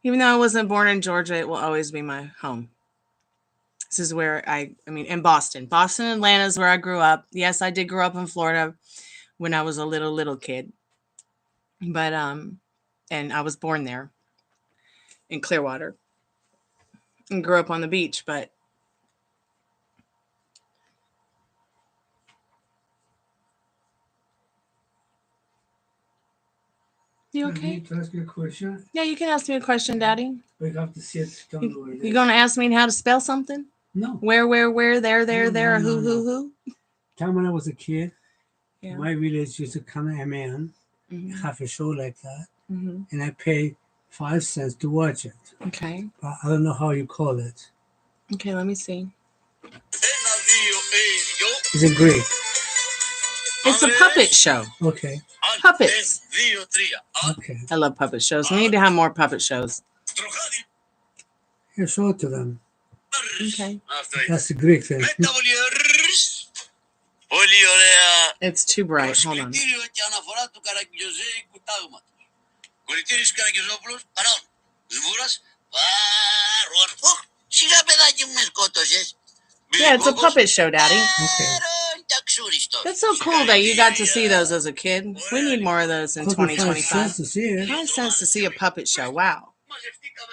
Even though I wasn't born in Georgia, it will always be my home. This is where in Boston. Boston, Atlanta is where I grew up. Yes, I did grow up in Florida when I was a little kid. But, and I was born there in Clearwater and grew up on the beach, but. You okay? I need to ask you a question. Yeah, you can ask me a question, Daddy. But you have to see it. You going to ask me how to spell something? No. Where, there, No. who? Time when I was a kid, Yeah. my village used to come a man, have a show like that, Mm-hmm. and I pay 5 cents to watch it. Okay. But I don't know how you call it. Okay, let me see. Is it Greek? It's a puppet show. Okay. Puppets. Okay. I love puppet shows. We need to have more puppet shows. Here, show it to them. Okay. That's the Greek thing. It's too bright. Hold on. Yeah, it's a puppet show, Daddy. Okay. That's so cool that you got to see those as a kid. We need more of those in 2025. Sense to see it. 5 cents to see a puppet show. Wow.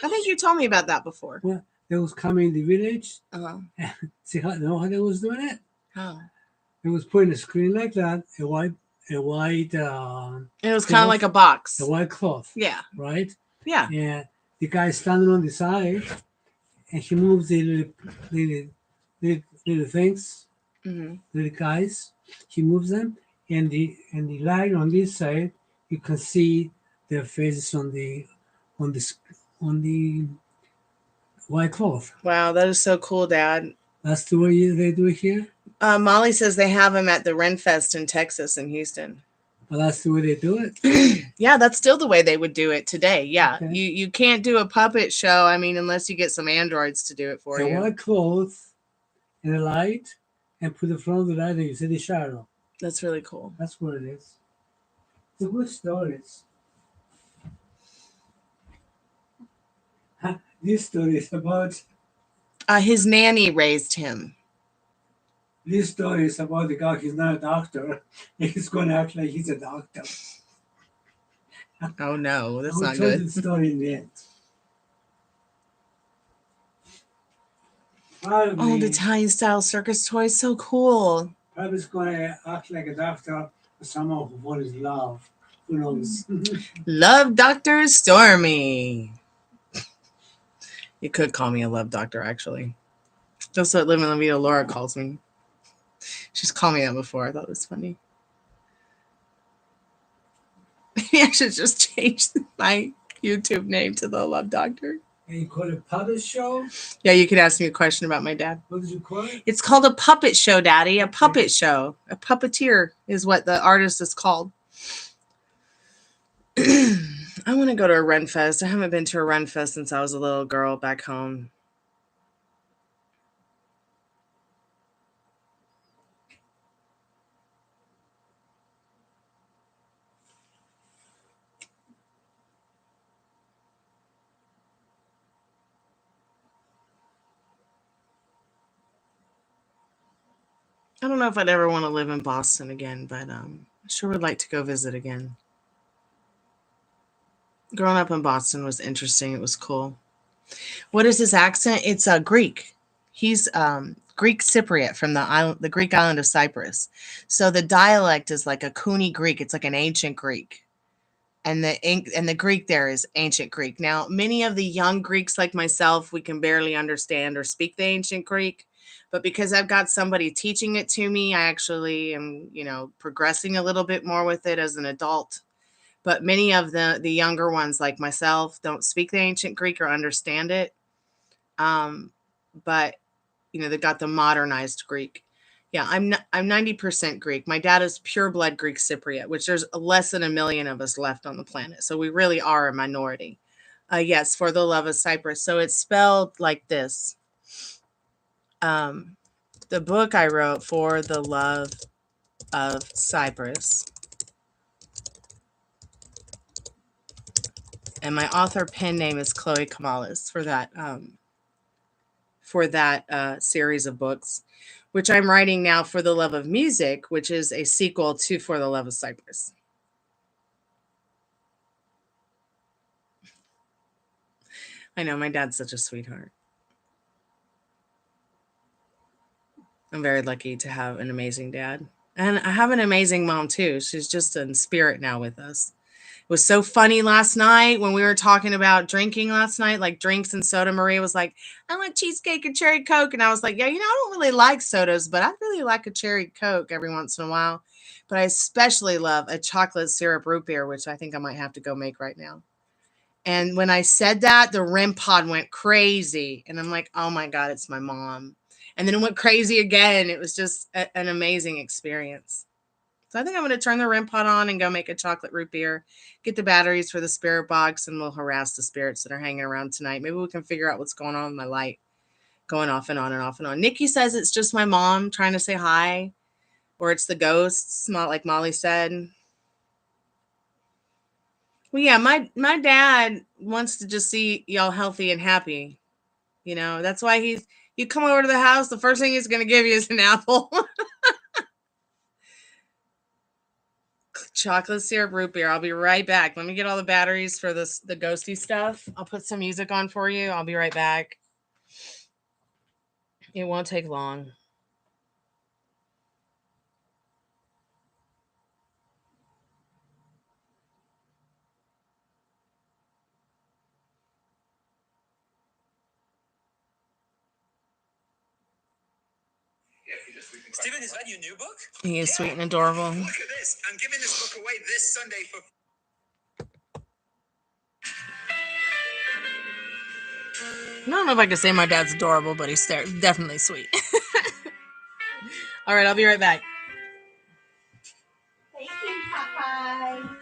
I think you told me about that before. Well, they was coming in the village. Uh-huh. See how they was doing it? Oh. They was putting a screen like that, a white It was kind of like a box. a white cloth, Yeah. right? Yeah. And the guy standing on the side, and he moves the little things, little guys. He moves them, and the line on this side, you can see their faces on the white cloth. Wow, that is so cool, Dad. That's the way they do it here. Molly says they have them at the Renfest in Texas and Houston. Well, that's the way they do it. Yeah, that's still the way they would do it today. Yeah, Okay. you can't do a puppet show. I mean, unless you get some androids to do it for you. White cloth and a light, and put the front of the light, and you see the shadow. That's really cool. That's what it is. It's a good story. This story is about. His nanny raised him. This story is about the guy. He's not a doctor. He's going to act like he's a doctor. Oh no, that's not tell good. the story in the end. Probably, Oh, the Italian style circus toy, so cool. Probably is going to act like a doctor, or someone who wants love. Who knows? Love Dr. Stormy. You could call me a love doctor, actually. That's what Live and La Vida Laura calls me. She's called me that before. I thought it was funny. Maybe I should just change my YouTube name to the Love Doctor. And you call it a puppet show? Yeah, you could ask me a question about my dad. What did you call it? It's called a puppet show, Daddy. A puppet show. A puppeteer is what the artist is called. I want to go to a Renfest. I haven't been to a Renfest since I was a little girl back home. I don't know if I'd ever want to live in Boston again, but I sure would like to go visit again. Growing up in Boston was interesting. It was cool. What is his accent? It's Greek. He's Greek Cypriot from the Greek island of Cyprus. So the dialect is like a Cooney Greek. It's like an ancient Greek. And the Greek there is ancient Greek. Now, many of the young Greeks like myself, we can barely understand or speak the ancient Greek. But because I've got somebody teaching it to me, I actually am, progressing a little bit more with it as an adult. But many of the younger ones like myself don't speak the ancient Greek or understand it. But, they've got the modernized Greek. Yeah, I'm 90% Greek. My dad is pure blood Greek Cypriot, which there's less than 1 million of us left on the planet. So we really are a minority. Yes, for the love of Cyprus. So it's spelled like this. The book I wrote, For the Love of Cyprus. And my author pen name is Chloe Kamalis for that series of books, which I'm writing now, For the Love of Music, which is a sequel to For the Love of Cyprus. I know, my dad's such a sweetheart. I'm very lucky to have an amazing dad. And I have an amazing mom, too. She's just in spirit now with us. It was so funny last night when we were talking about drinking last night, like drinks and soda. Maria was like, I want cheesecake and cherry Coke. And I was like, yeah, I don't really like sodas, but I really like a cherry Coke every once in a while. But I especially love a chocolate syrup root beer, which I think I might have to go make right now. And when I said that, the REM pod went crazy. And I'm like, oh my God, it's my mom. And then it went crazy again. It was just an amazing experience. So I think I'm going to turn the REM pod on and go make a chocolate root beer, get the batteries for the spirit box, and we'll harass the spirits that are hanging around tonight. Maybe we can figure out what's going on with my light going off and on and off and on. Nikki says it's just my mom trying to say hi, or it's the ghosts, like Molly said. Well, yeah, my dad wants to just see y'all healthy and happy. You know, that's why you come over to the house, the first thing he's going to give you is an apple. Chocolate syrup root beer. I'll be right back. Let me get all the batteries for the ghosty stuff. I'll put some music on for you. I'll be right back. It won't take long. Steven, is that your new book? He is sweet and adorable. Look at this. I'm giving this book away this Sunday for... I don't know if I can say my dad's adorable, but he's definitely sweet. All right, I'll be right back. Thank you, Popeye.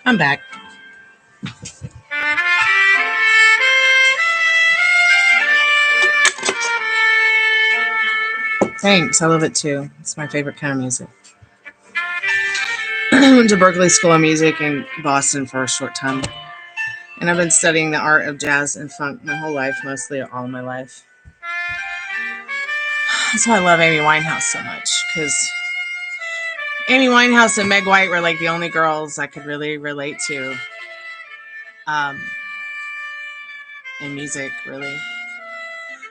I'm back. Thanks. I love it too. It's my favorite kind of music. I went to Berklee School of Music in Boston for a short time. And I've been studying the art of jazz and funk my whole life, mostly all my life. That's why I love Amy Winehouse so much, because Amy Winehouse and Meg White were like the only girls I could really relate to in music, really.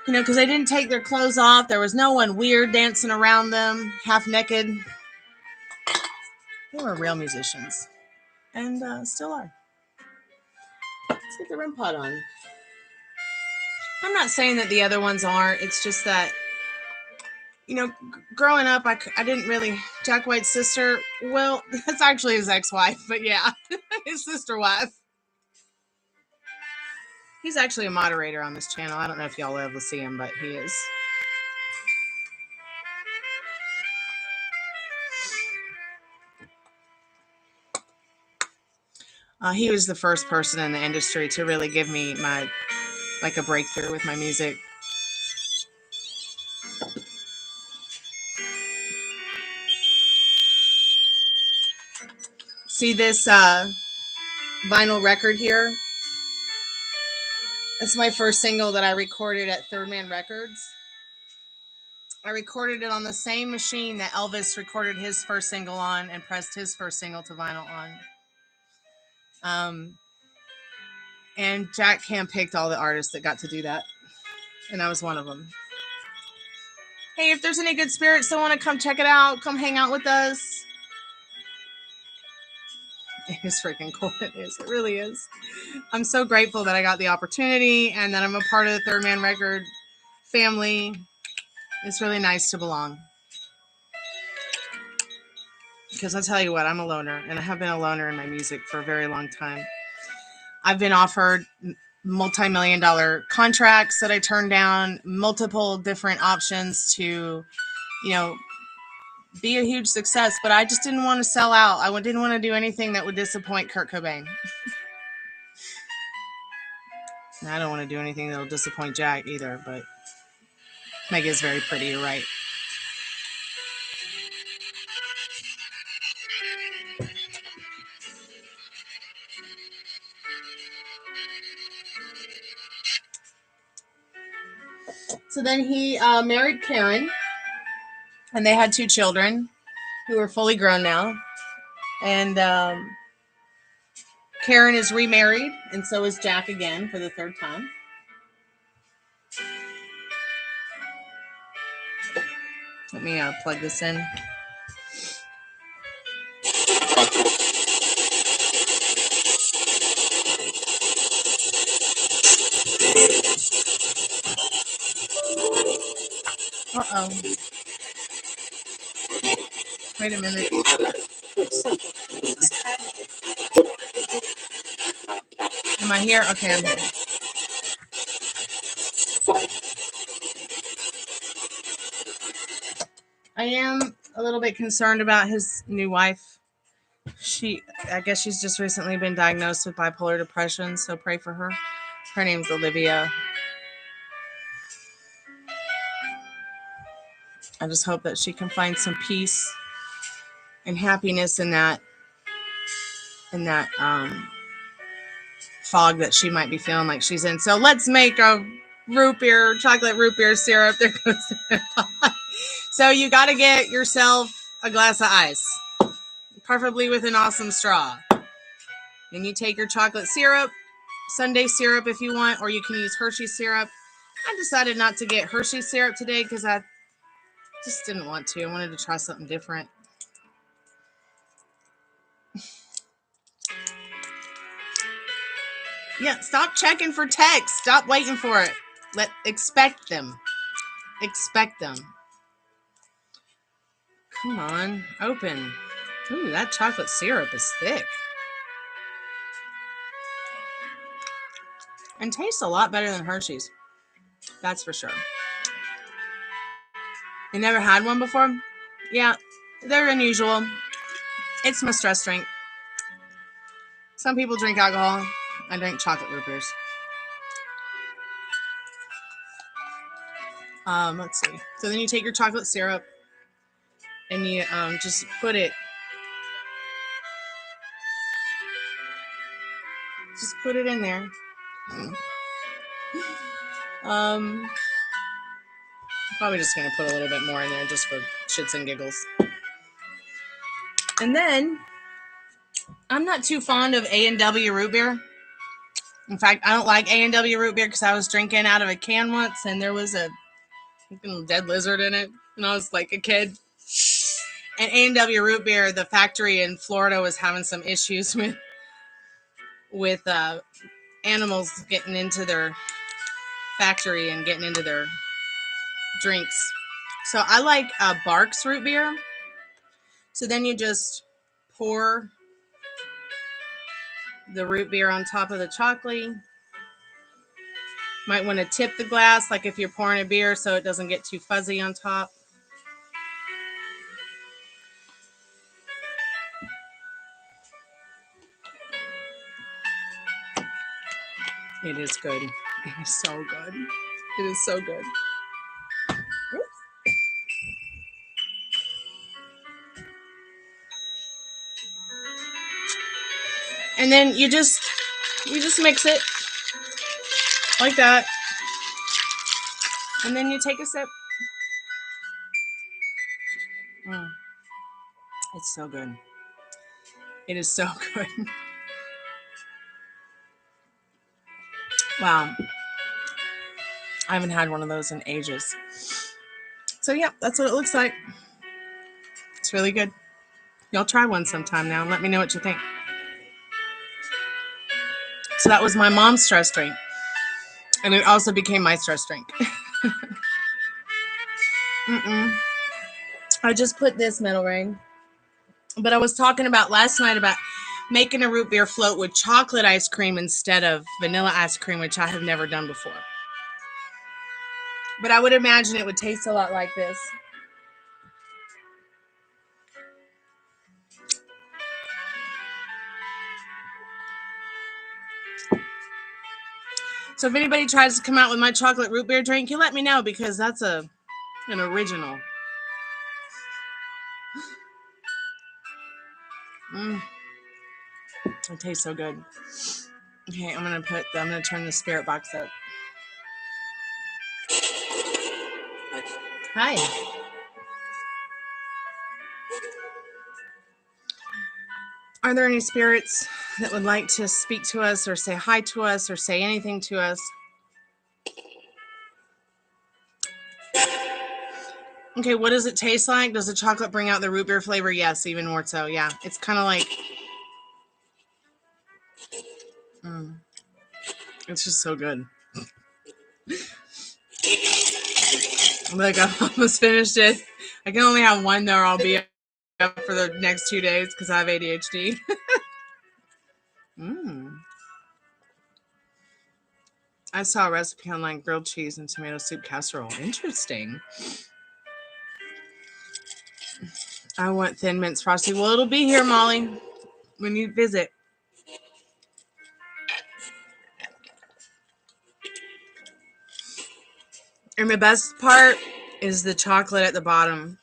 You know, because they didn't take their clothes off. There was no one weird dancing around them, half naked. They were real musicians, and still are. Let's get the REM pod on. I'm not saying that the other ones aren't. It's just that, you know, growing up, I didn't really... Jack White's sister, well, that's actually his ex-wife, but yeah, his sister wife. He's actually a moderator on this channel. I don't know if y'all will ever see him, but he is. He was the first person in the industry to really give me a breakthrough with my music. See this vinyl record here? It's my first single that I recorded at Third Man Records. I recorded it on the same machine that Elvis recorded his first single on and pressed his first single to vinyl on. And Jack handpicked all the artists that got to do that. And I was one of them. Hey, if there's any good spirits that want to come check it out, come hang out with us. It is freaking cool. It is. It really is. I'm so grateful that I got the opportunity and that I'm a part of the Third Man Record family. It's really nice to belong. Because I'll tell you what, I'm a loner, and I have been a loner in my music for a very long time. I've been offered multi-million-dollar contracts that I turned down, multiple different options to, you know, be a huge success, but I just didn't want to sell out. I didn't want to do anything that would disappoint Kurt Cobain. And I don't want to do anything that will disappoint Jack either, but Meg is very pretty, you're right. So then he married Karen, and they had 2 children who are fully grown now. And Karen is remarried, and so is Jack again for the 3rd time. Let me plug this in. Uh-oh. Wait a minute. Am I here? Okay, I'm here. I am a little bit concerned about his new wife. I guess she's just recently been diagnosed with bipolar depression, so pray for her. Her name's Olivia. I just hope that she can find some peace and happiness in that fog that she might be feeling like she's in. So let's make a chocolate root beer syrup. There goes the So you got to get yourself a glass of ice, preferably with an awesome straw. Then you take your chocolate syrup, Sunday syrup if you want, or you can use Hershey syrup. I decided not to get Hershey syrup today because I just didn't want to. I wanted to try something different. Yeah, stop checking for text. Stop waiting for it. Expect them. Expect them. Come on, open. Ooh, that chocolate syrup is thick. And tastes a lot better than Hershey's. That's for sure. You never had one before? Yeah, they're unusual. It's my stress drink. Some people drink alcohol. I drink chocolate root beers. Let's see. So then you take your chocolate syrup and you just put it in there. Probably just gonna put a little bit more in there just for shits and giggles. And then I'm not too fond of A&W root beer. In fact, I don't like A&W root beer because I was drinking out of a can once and there was a dead lizard in it when I was like a kid. And A&W root beer, the factory in Florida was having some issues with animals getting into their factory and getting into their drinks. So I like Barks root beer. So then you just pour the root beer on top of the chocolate. Might want to tip the glass, like if you're pouring a beer, so it doesn't get too fuzzy on top. It is good. It is so good. It is so good. And then you just mix it like that. And then you take a sip. It's so good. It is so good. Wow. I haven't had one of those in ages. So yeah, that's what it looks like. It's really good. Y'all try one sometime now and let me know what you think. So that was my mom's stress drink. And it also became my stress drink. I just put this metal ring. But I was talking about last night about making a root beer float with chocolate ice cream instead of vanilla ice cream, which I have never done before. But I would imagine it would taste a lot like this. So if anybody tries to come out with my chocolate root beer drink, you let me know because that's an original. It tastes so good. Okay, I'm gonna turn the Spiritbox up. Hi. Are there any spirits that would like to speak to us or say hi to us or say anything to us? Okay, what does it taste like? Does the chocolate bring out the root beer flavor? Yes, even more so. Yeah, it's kind of like... It's just so good. Like, I almost finished it. I can only have one though, or I'll be up for the next 2 days because I have ADHD. I saw a recipe online, grilled cheese and tomato soup casserole. Interesting. I want Thin Mints Frosty. Well, it'll be here, Molly, when you visit. And the best part is the chocolate at the bottom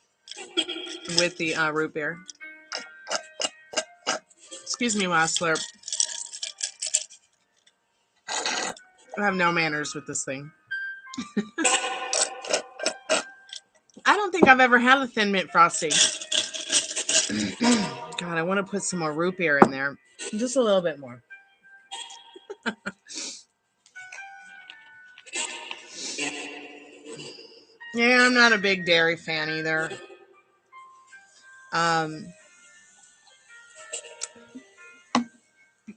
with the root beer. Excuse me while I slurp. I have no manners with this thing. I don't think I've ever had a Thin Mint Frosty. God, I want to put some more root beer in there. Just a little bit more. Yeah, I'm not a big dairy fan either.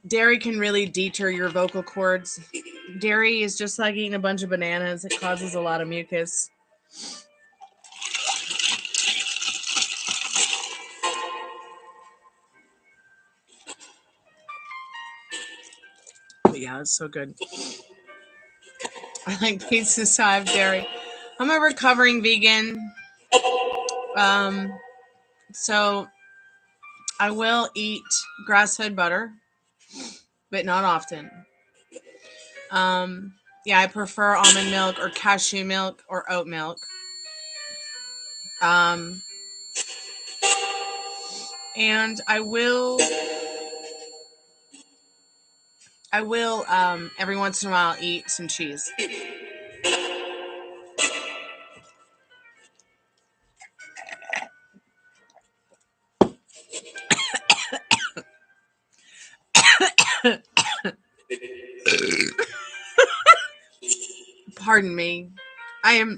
Dairy can really deter your vocal cords. Dairy is just like eating a bunch of bananas. It causes a lot of mucus. But yeah, it's so good. I like pizza, so I have dairy. I'm a recovering vegan. So I will eat grass-fed butter. but not often. Yeah, I prefer almond milk or cashew milk or oat milk. And I will every once in a while eat some cheese. Pardon me. I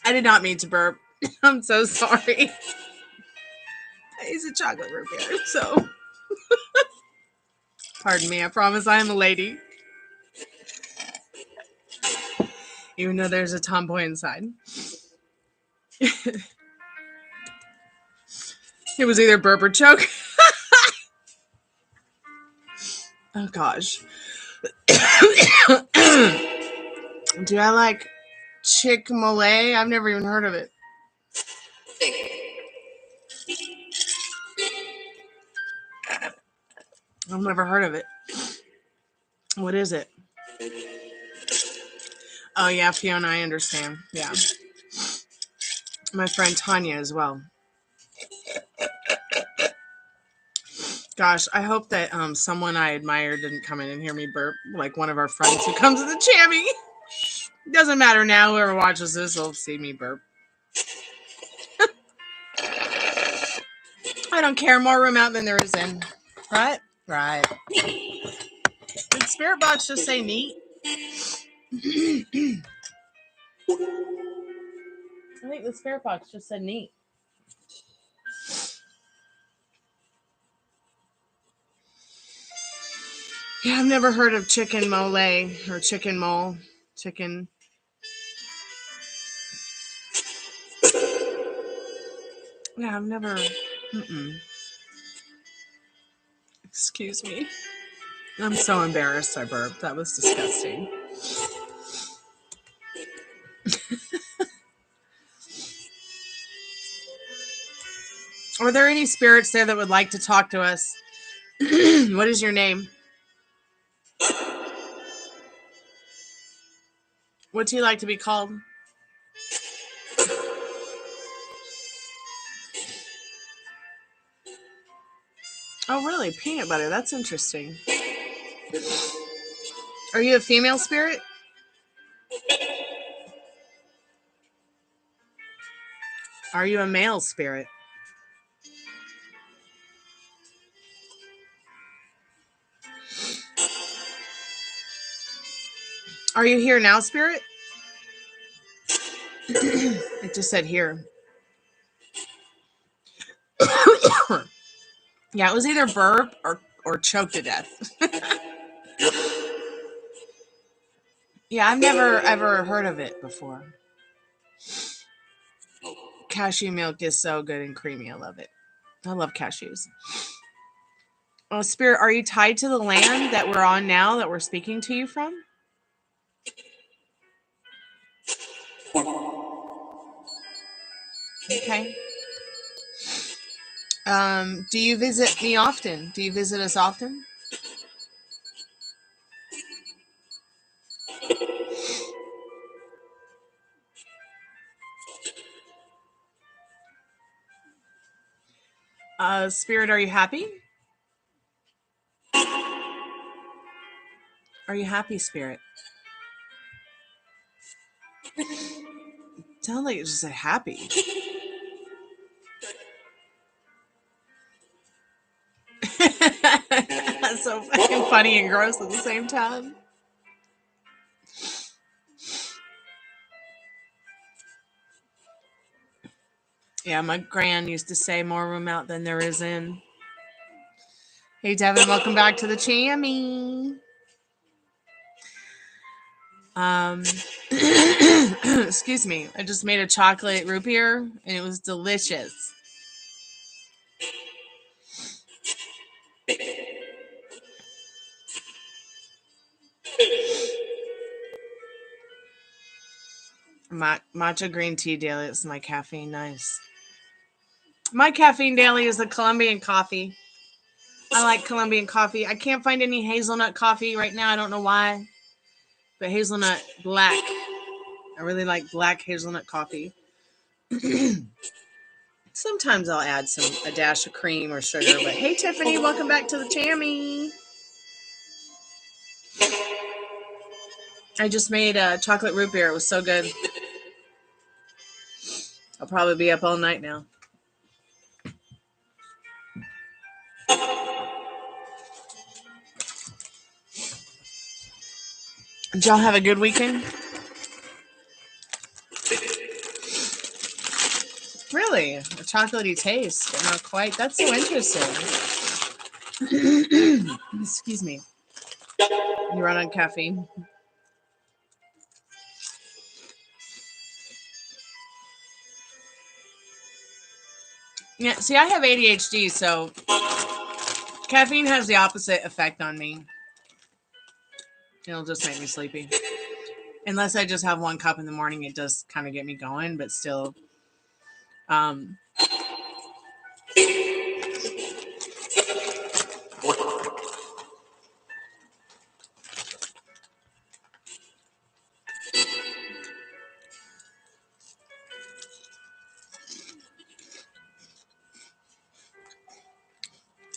did not mean to burp. I'm so sorry. It's a chocolate root beer, so pardon me. I promise I am a lady. Even though there's a tomboy inside. It was either burp or choke. Oh gosh. Do I like Chick-fil-A? I've never even heard of it. I've never heard of it. What is it? Oh yeah, Fiona, I understand. Yeah. My friend Tanya as well. Gosh, I hope that someone I admire didn't come in and hear me burp, like one of our friends who comes to the Chammy. Doesn't matter now. Whoever watches this will see me burp. I don't care. More room out than there is in. Right? Right. Did Spiritbox just say neat? I think the Spiritbox just said neat. Yeah, I've never heard of chicken mole or chicken mole. Chicken. Yeah, I've never. Excuse me. I'm so embarrassed I burped. That was disgusting. Are there any spirits there that would like to talk to us? What is your name? What'd you like to be called? Oh, really? Peanut butter. That's interesting. Are you a female spirit? Are you a male spirit? Are you here now, spirit? It just said here. Yeah, it was either burp or choke to death. Yeah, I've never ever heard of it before. Cashew milk is so good and creamy. I love it. I love cashews. Oh, spirit, are you tied to the land that we're on now, that we're speaking to you from? Okay. Do you visit me often? Do you visit us often? Spirit, are you happy? Are you happy, spirit? Sound like you just said happy. That's so fucking funny and gross at the same time. Yeah, my gran used to say more room out than there is in. Hey, Devin, welcome back to the Chammy. Excuse me. I just made a chocolate root beer, and it was delicious. Matcha green tea daily. It's my caffeine. Nice. My caffeine daily is the Colombian coffee. I like Colombian coffee. I can't find any hazelnut coffee right now. I don't know why. But hazelnut black. I really like black hazelnut coffee. Sometimes I'll add a dash of cream or sugar. But hey, Tiffany, welcome back to the Tammy. I just made a chocolate root beer. It was so good. I'll probably be up all night now. Did y'all have a good weekend? Really? A chocolatey taste, but not quite. That's so interesting. Excuse me. You run on caffeine. Yeah, see, I have ADHD, so caffeine has the opposite effect on me. It'll just make me sleepy. Unless I just have 1 cup in the morning, it does kind of get me going, but still.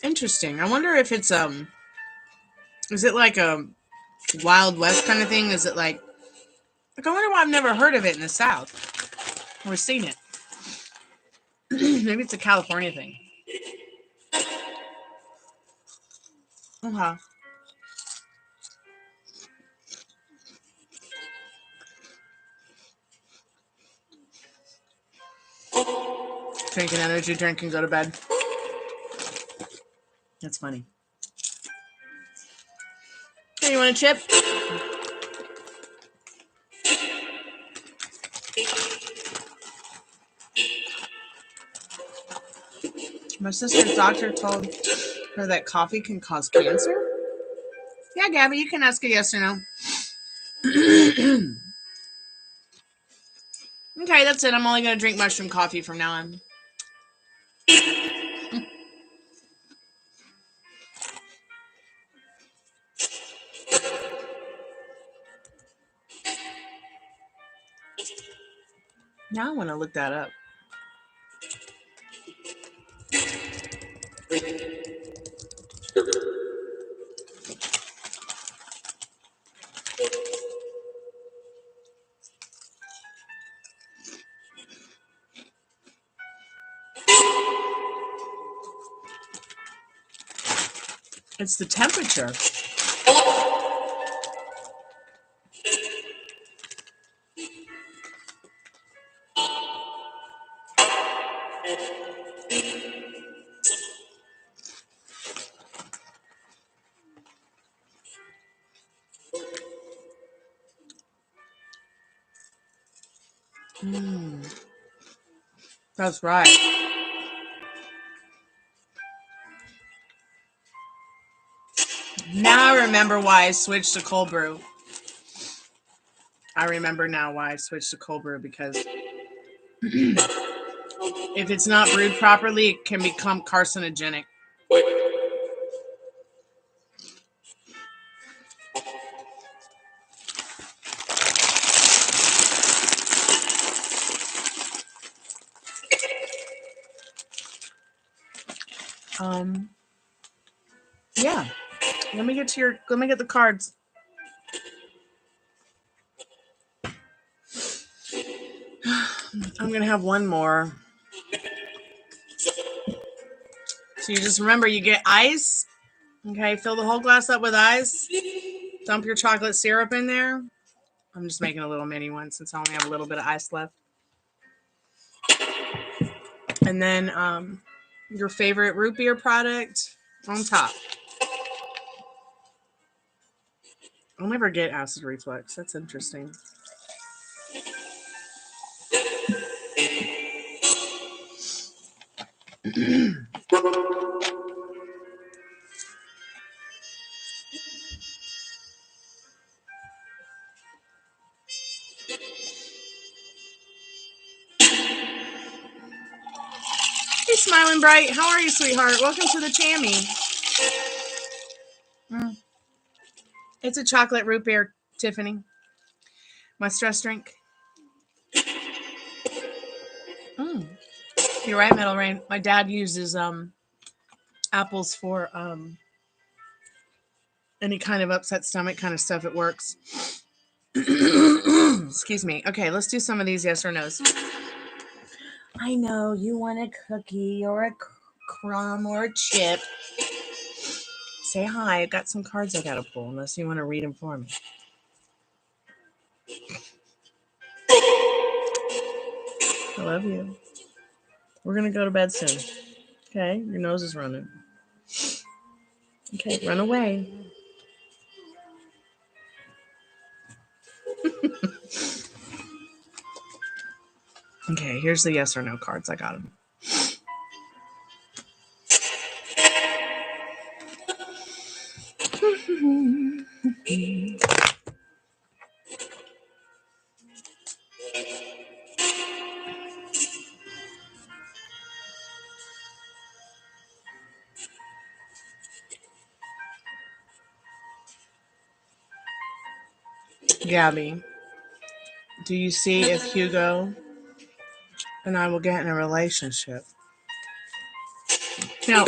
Interesting. I wonder if it's is it like a Wild West kind of thing? Is it like I wonder why I've never heard of it in the South or seen it. Maybe it's a California thing. Okay. Drink an energy drink and go to bed. That's funny. Hey, you want a chip? My sister's doctor told her that coffee can cause cancer. Yeah, Gabby, you can ask a yes or no. Okay, that's it. I'm only going to drink mushroom coffee from now on. Now I want to look that up. It's the temperature. That's right. Now I remember why I switched to cold brew. I remember now why I switched to cold brew because if it's not brewed properly, it can become carcinogenic. Yeah. Let me get the cards. I'm going to have one more. So you just remember, you get ice. Okay, fill the whole glass up with ice. Dump your chocolate syrup in there. I'm just making a little mini one since I only have a little bit of ice left. And then your favorite root beer product on top. I'll never get acid reflux. That's interesting. Hey, Smiling Bright. How are you, sweetheart? Welcome to the Tammy. It's a chocolate root beer, Tiffany. My stress drink. You're right, Metal Rain. My dad uses apples for any kind of upset stomach kind of stuff. It works. Excuse me. Okay, let's do some of these yes or no's. I know you want a cookie or a crumb or a chip. Say hi. I got some cards I gotta pull unless you want to read them for me. I love you. We're gonna go to bed soon. Okay, your nose is running. Okay, run away. Okay, here's the yes or no cards. I got them. Gabby, do you see if Hugo and I will get in a relationship? Now,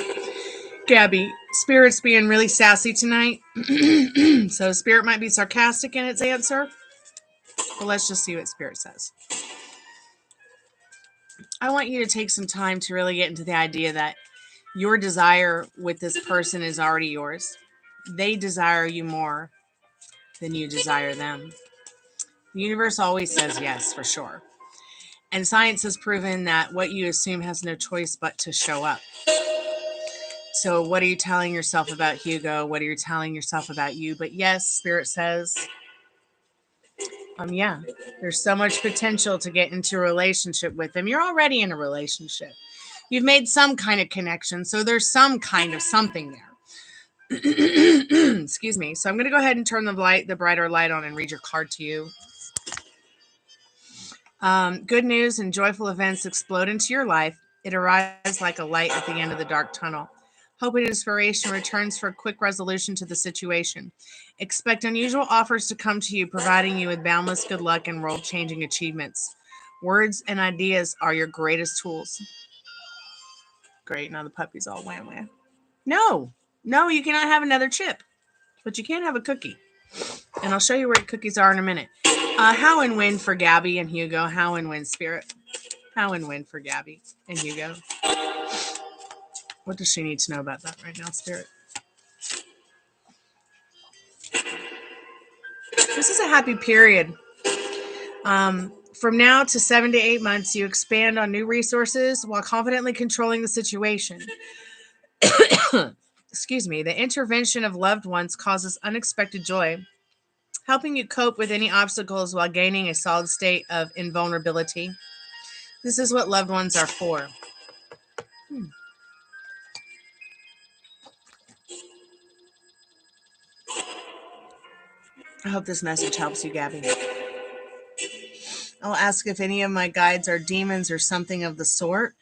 Gabby, Spirit's being really sassy tonight. So Spirit might be sarcastic in its answer. But let's just see what Spirit says. I want you to take some time to really get into the idea that your desire with this person is already yours. They desire you more than you desire them. The universe always says yes, for sure. And science has proven that what you assume has no choice but to show up. So what are you telling yourself about Hugo? What are you telling yourself about you? But yes, Spirit says, yeah, there's so much potential to get into a relationship with him. You're already in a relationship. You've made some kind of connection. So there's some kind of something there. Excuse me. So I'm going to go ahead and turn the brighter light on and read your card to you. Good news and joyful events explode into your life. It arrives like a light at the end of the dark tunnel. Hope and inspiration returns for a quick resolution to the situation. Expect unusual offers to come to you, providing you with boundless good luck and world-changing achievements. Words and ideas are your greatest tools. Great. Now the puppy's all wham wham. No, you cannot have another chip, but you can have a cookie. And I'll show you where the cookies are in a minute. How and when for Gabby and Hugo? How and when, Spirit? How and when for Gabby and Hugo? What does she need to know about that right now, Spirit? This is a happy period. From now to 7 to 8 months, you expand on new resources while confidently controlling the situation. Excuse me. The intervention of loved ones causes unexpected joy, helping you cope with any obstacles while gaining a solid state of invulnerability. This is what loved ones are for. I hope this message helps you, Gabby. I'll ask if any of my guides are demons or something of the sort.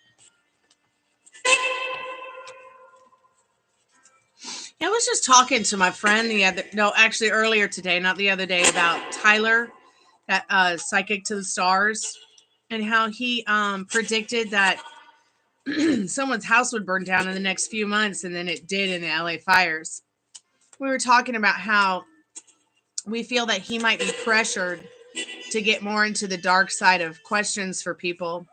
I was just talking to my friend earlier today, not the other day, about Tyler, that psychic to the stars, and how he predicted that someone's house would burn down in the next few months, and then it did in the LA fires. We were talking about how we feel that he might be pressured to get more into the dark side of questions for people.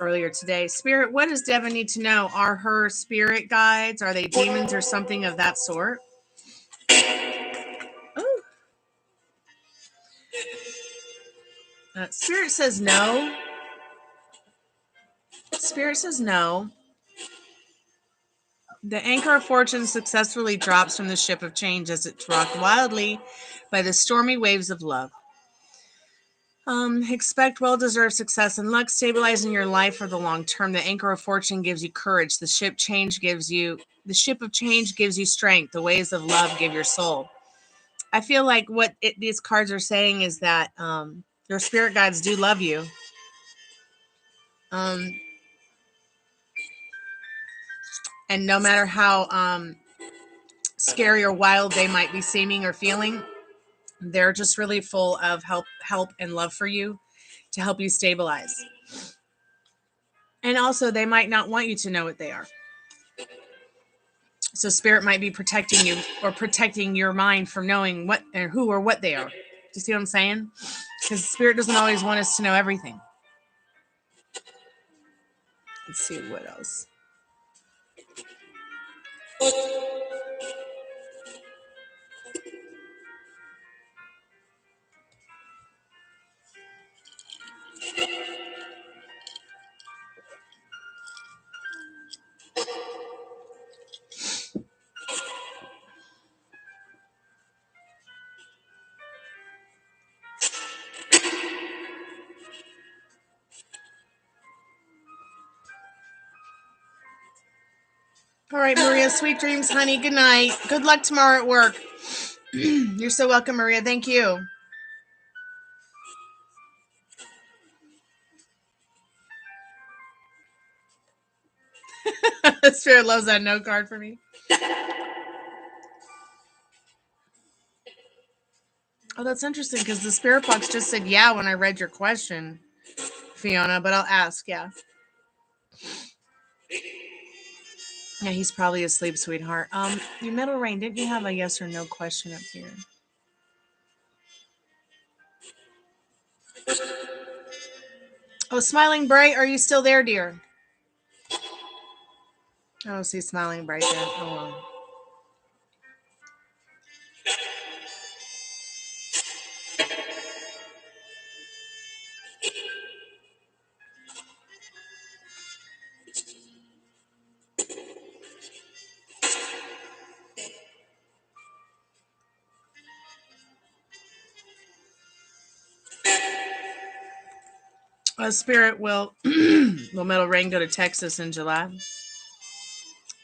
Earlier today. Spirit, what does Devin need to know? Are her spirit guides? Are they demons or something of that sort? Ooh. Spirit says no. Spirit says no. The anchor of fortune successfully drops from the ship of change as it's rocked wildly by the stormy waves of love. Expect well-deserved success and luck stabilizing your life for the long term. The anchor of fortune gives you courage. The ship of change gives you strength. The waves of love give your soul. I feel like what these cards are saying is that your spirit guides do love you. And no matter how scary or wild they might be seeming or feeling, they're just really full of help and love for you to help you stabilize. And also, they might not want you to know what they are. So Spirit might be protecting you or protecting your mind from knowing what or who or what they are. Do you see what I'm saying? Because Spirit doesn't always want us to know everything. Let's see what else. All right, Maria, sweet dreams, honey. Good night. Good luck tomorrow at work. You're so welcome, Maria. Thank you. Spirit loves that note card for me. Oh, that's interesting because the Spirit box just said yeah when I read your question, Fiona, but I'll ask, yeah. Yeah, he's probably asleep, sweetheart. You Metal Rain, didn't you have a yes or no question up here? Oh, Smiling Bright, are you still there, dear? I don't see Smiling Bright there. Oh, well. Spirit will Metal Rain go to Texas in July?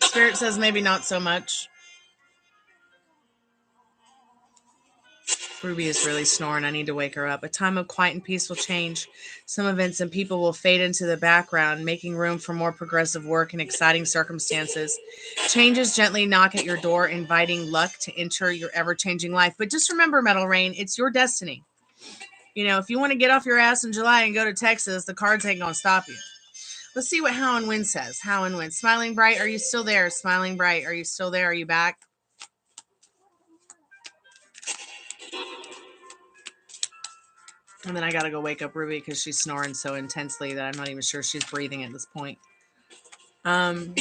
Spirit says maybe not so much. Ruby is really snoring. I need to wake her up. A time of quiet and peace will change. Some events and people will fade into the background, making room for more progressive work and exciting circumstances. Changes gently knock at your door, inviting luck to enter your ever-changing life. But just remember, Metal Rain, it's your destiny. You know, if you want to get off your ass in July and go to Texas, the cards ain't going to stop you. Let's see what How and Win says. How and Win. Smiling Bright, are you still there? Smiling Bright, are you still there? Are you back? And then I got to go wake up Ruby because she's snoring so intensely that I'm not even sure she's breathing at this point. There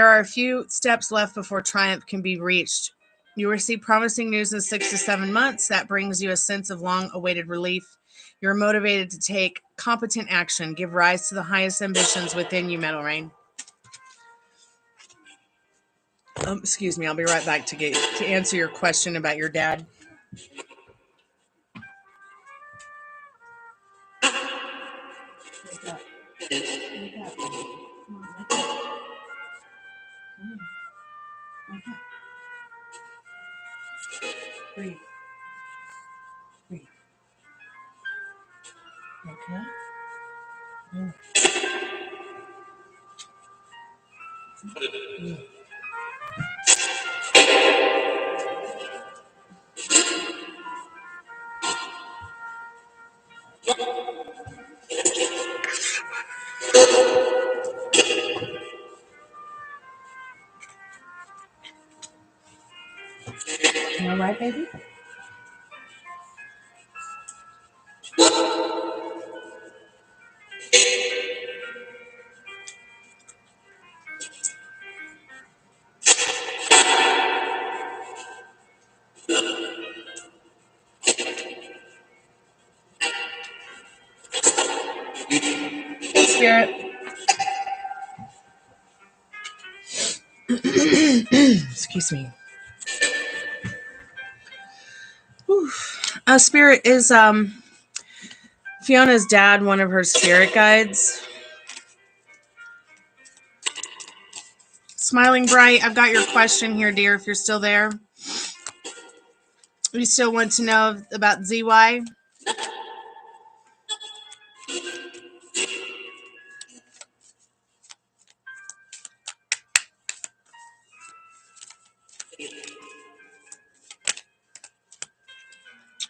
are a few steps left before triumph can be reached. You receive promising news in 6 to 7 months. That brings you a sense of long-awaited relief. You're motivated to take competent action, give rise to the highest ambitions within you, Metal Rain. Excuse me, I'll be right back to answer your question about your dad. Breathe. Breathe. Okay. You all right, baby? Spirit. Excuse me. Spirit is Fiona's dad, one of her spirit guides. Smiling Bright, I've got your question here, dear, if you're still there. You still want to know about ZY?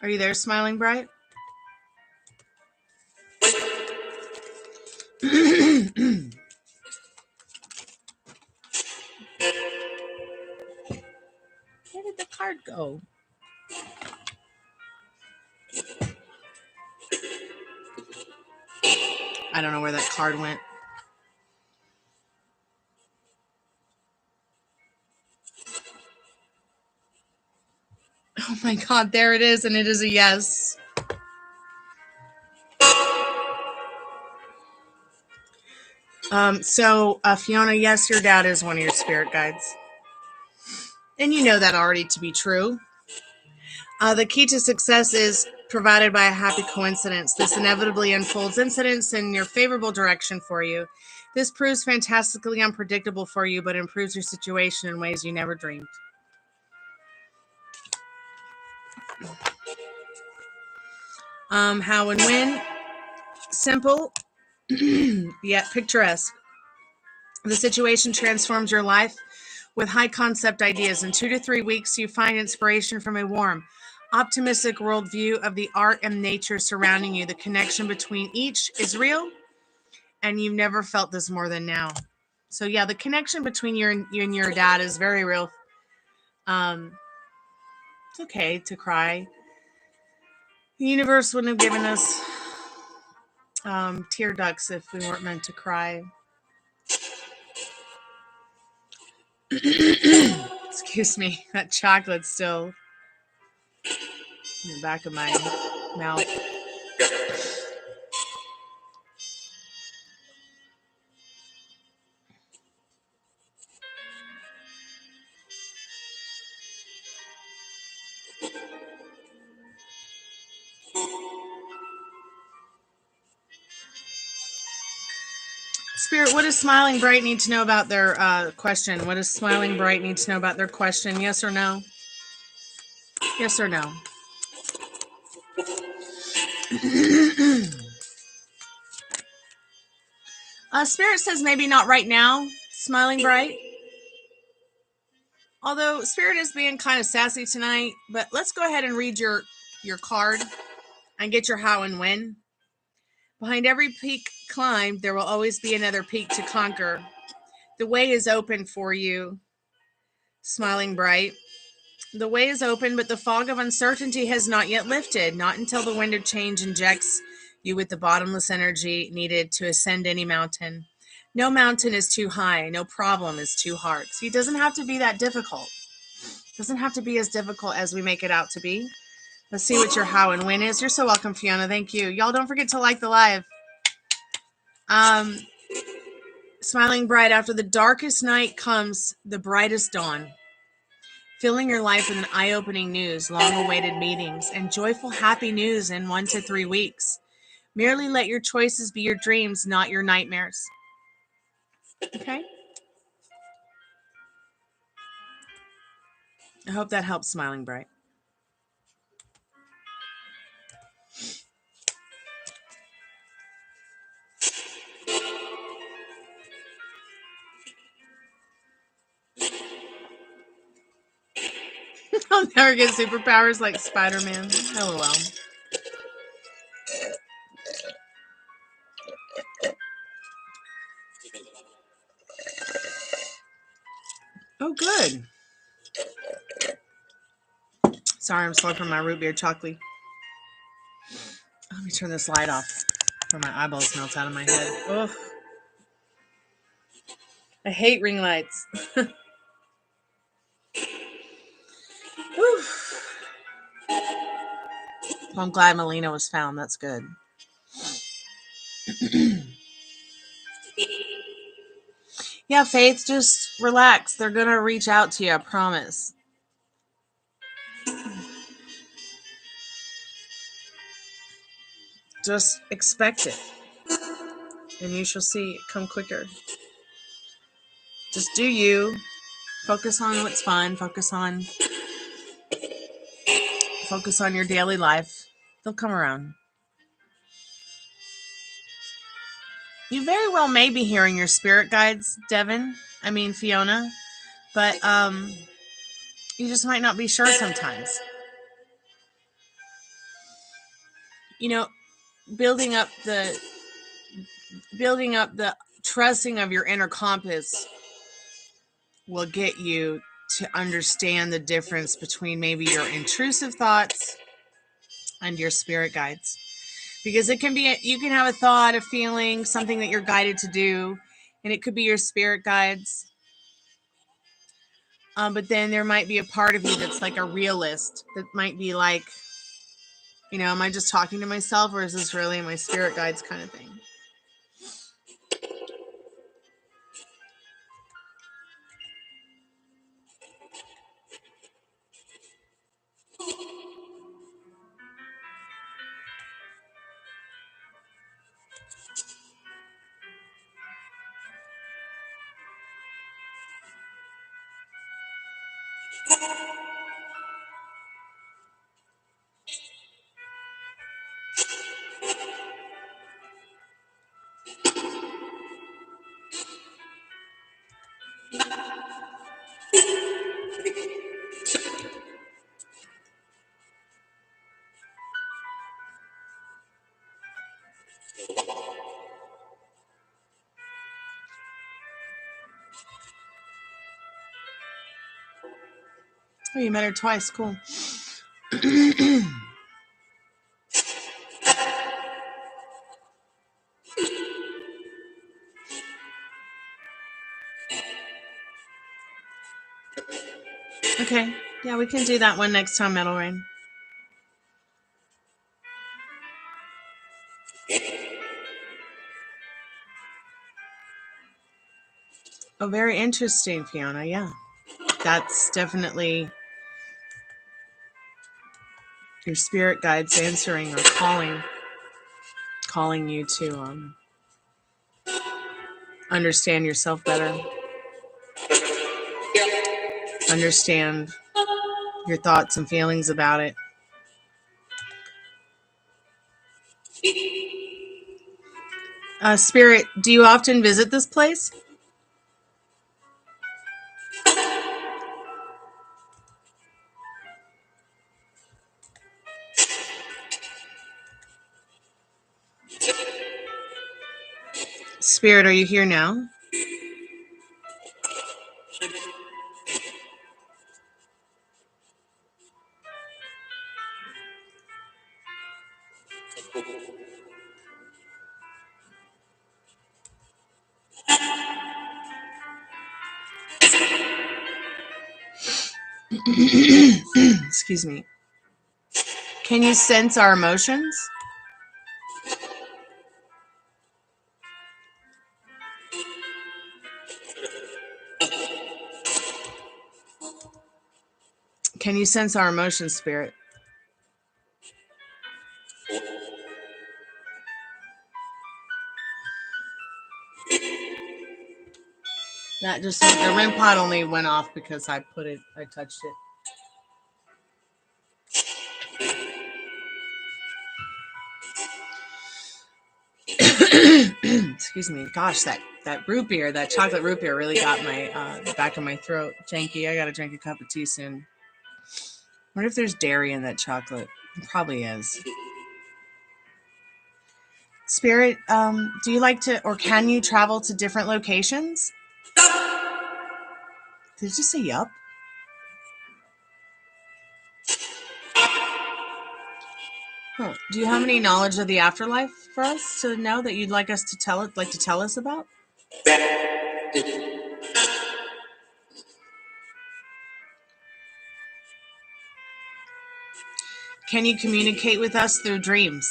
Are you there, Smiling Bright? Where did the card go? I don't know where that card went. Oh my God, there it is, and it is a yes. Fiona, yes, your dad is one of your spirit guides. And you know that already to be true. The key to success is provided by a happy coincidence. This inevitably unfolds incidents in your favorable direction for you. This proves fantastically unpredictable for you, but improves your situation in ways you never dreamed. How and when? Simple, yet picturesque. The situation transforms your life with high concept ideas. In 2 to 3 weeks, you find inspiration from a warm, optimistic worldview of the art and nature surrounding you. The connection between each is real, and you've never felt this more than now. So yeah, the connection between you and your dad is very real. It's okay to cry. The universe wouldn't have given us tear ducts if we weren't meant to cry. Excuse me, that chocolate's still in the back of my mouth. Spirit, what does Smiling Bright need to know about their question? What does Smiling Bright need to know about their question? Yes or no? Yes or no? Spirit says maybe not right now, Smiling Bright. Although Spirit is being kind of sassy tonight, but let's go ahead and read your card and get your how and when. Behind every peak climbed, there will always be another peak to conquer. The way is open for you, Smiling Bright. The way is open, but the fog of uncertainty has not yet lifted, not until the wind of change injects you with the bottomless energy needed to ascend any mountain. No mountain is too high. No problem is too hard. See, it doesn't have to be that difficult. It doesn't have to be as difficult as we make it out to be. Let's see what your how and when is. You're so welcome, Fiona. Thank you. Y'all don't forget to like the live. Smiling Bright, after the darkest night comes the brightest dawn. Filling your life with an eye-opening news, long-awaited meetings, and joyful, happy news in 1 to 3 weeks. Merely let your choices be your dreams, not your nightmares. Okay? I hope that helps, Smiling Bright. I'll never get superpowers like Spider-Man. LOL. Oh, good. Sorry, I'm slurping my root beer chocolate. Let me turn this light off before my eyeballs melt out of my head. Ugh. I hate ring lights. Well, I'm glad Melina was found. That's good. Yeah, Faith, just relax. They're going to reach out to you, I promise. Just expect it. And you shall see it come quicker. Just do you. Focus on what's fun. Focus on your daily life. They'll come around. You very well may be hearing your spirit guides, Fiona. But You just might not be sure sometimes. You know, building up the trusting of your inner compass will get you to understand the difference between maybe your intrusive thoughts and your spirit guides. Because it can be, you can have a thought, a feeling, something that you're guided to do, and it could be your spirit guides. But then there might be a part of you that's like a realist that might be like, you know, am I just talking to myself, or is this really my spirit guides kind of thing? Oh, you met her twice. Cool. Okay. Yeah, we can do that one next time, Metal Rain. Oh, very interesting, Fiona. Yeah. That's definitely your spirit guides answering or calling you to understand yourself better, understand your thoughts and feelings about it. Spirit, do you often visit this place? Spirit, are you here now? Excuse me. Can you sense our emotions? Can you sense our emotions, Spirit? That just, the REM pod only went off because I touched it. Excuse me. Gosh, that root beer, that chocolate root beer really got my the back of my throat janky. I gotta drink a cup of tea soon. Wonder if there's dairy in that chocolate. It probably is. Spirit, do you like to, or can you travel to different locations? Did you just say yup? Huh. Do you have any knowledge of the afterlife for us to know that you'd like us to tell us about? Can you communicate with us through dreams?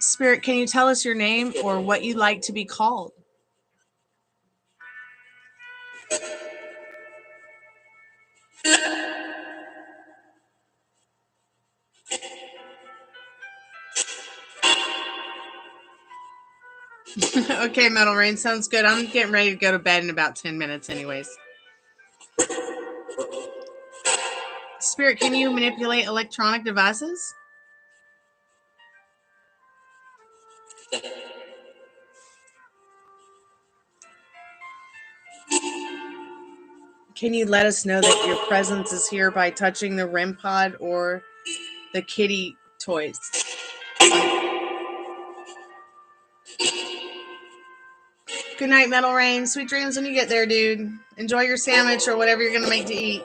Spirit, can you tell us your name or what you'd like to be called? Okay, Metal Rain, sounds good. I'm getting ready to go to bed in about 10 minutes anyways. Spirit, can you manipulate electronic devices? Can you let us know that your presence is here by touching the REM pod or the kitty toys? Good night, Metal Rain. Sweet dreams when you get there, dude. Enjoy your sandwich or whatever you're going to make to eat.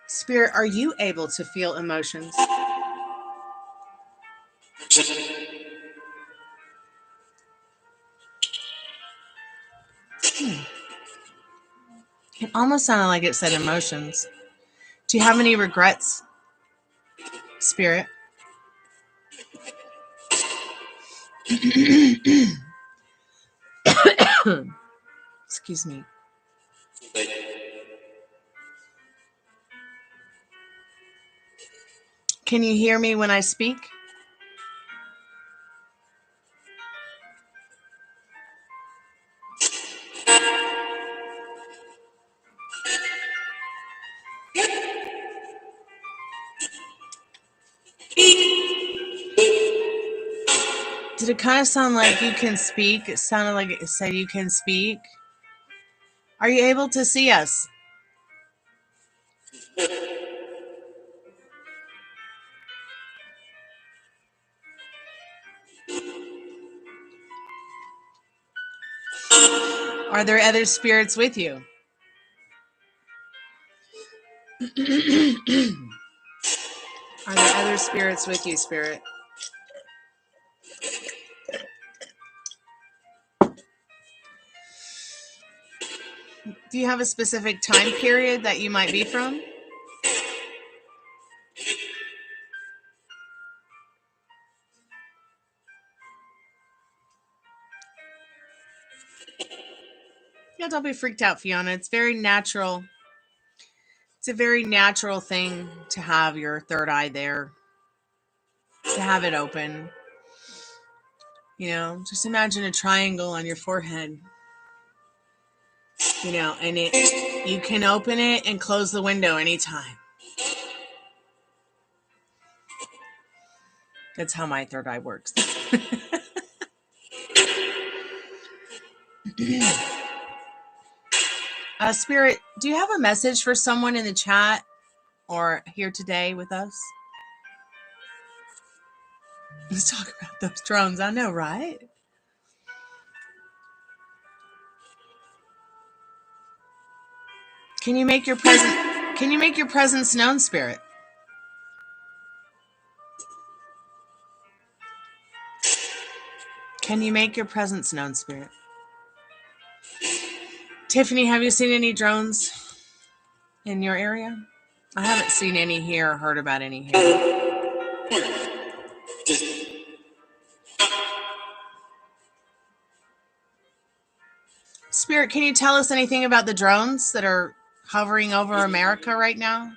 Spirit, are you able to feel emotions? It almost sounded like it said emotions. Do you have any regrets, Spirit? Excuse me. Can you hear me when I speak? Did it kind of sound like you can speak? It sounded like it said you can speak. Are you able to see us? Are there other spirits with you? Are there other spirits with you, Spirit? Do you have a specific time period that you might be from? Yeah, don't be freaked out, Fiona. It's very natural. It's a very natural thing to have your third eye there, to have it open. You know, just imagine a triangle on your forehead. You know, and you can open it and close the window anytime. That's how my third eye works. Spirit, do you have a message for someone in the chat or here today with us? Let's talk about those drones. I know, right? Can you make your presence known, Spirit? Can you make your presence known, Spirit? Tiffany, have you seen any drones in your area? I haven't seen any here or heard about any here. Spirit, can you tell us anything about the drones that are hovering over America right now?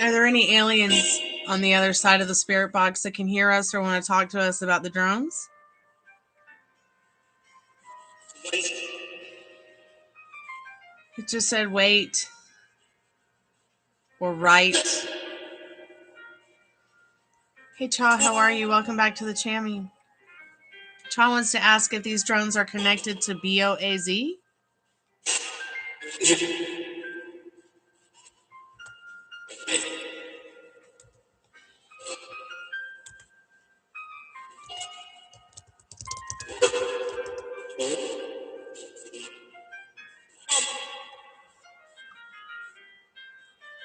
Are there any aliens on the other side of the spirit box that can hear us or want to talk to us about the drones? It just said wait or write. Hey, Cha, how are you? Welcome back to the Chammy. Cha wants to ask if these drones are connected to BOAZ.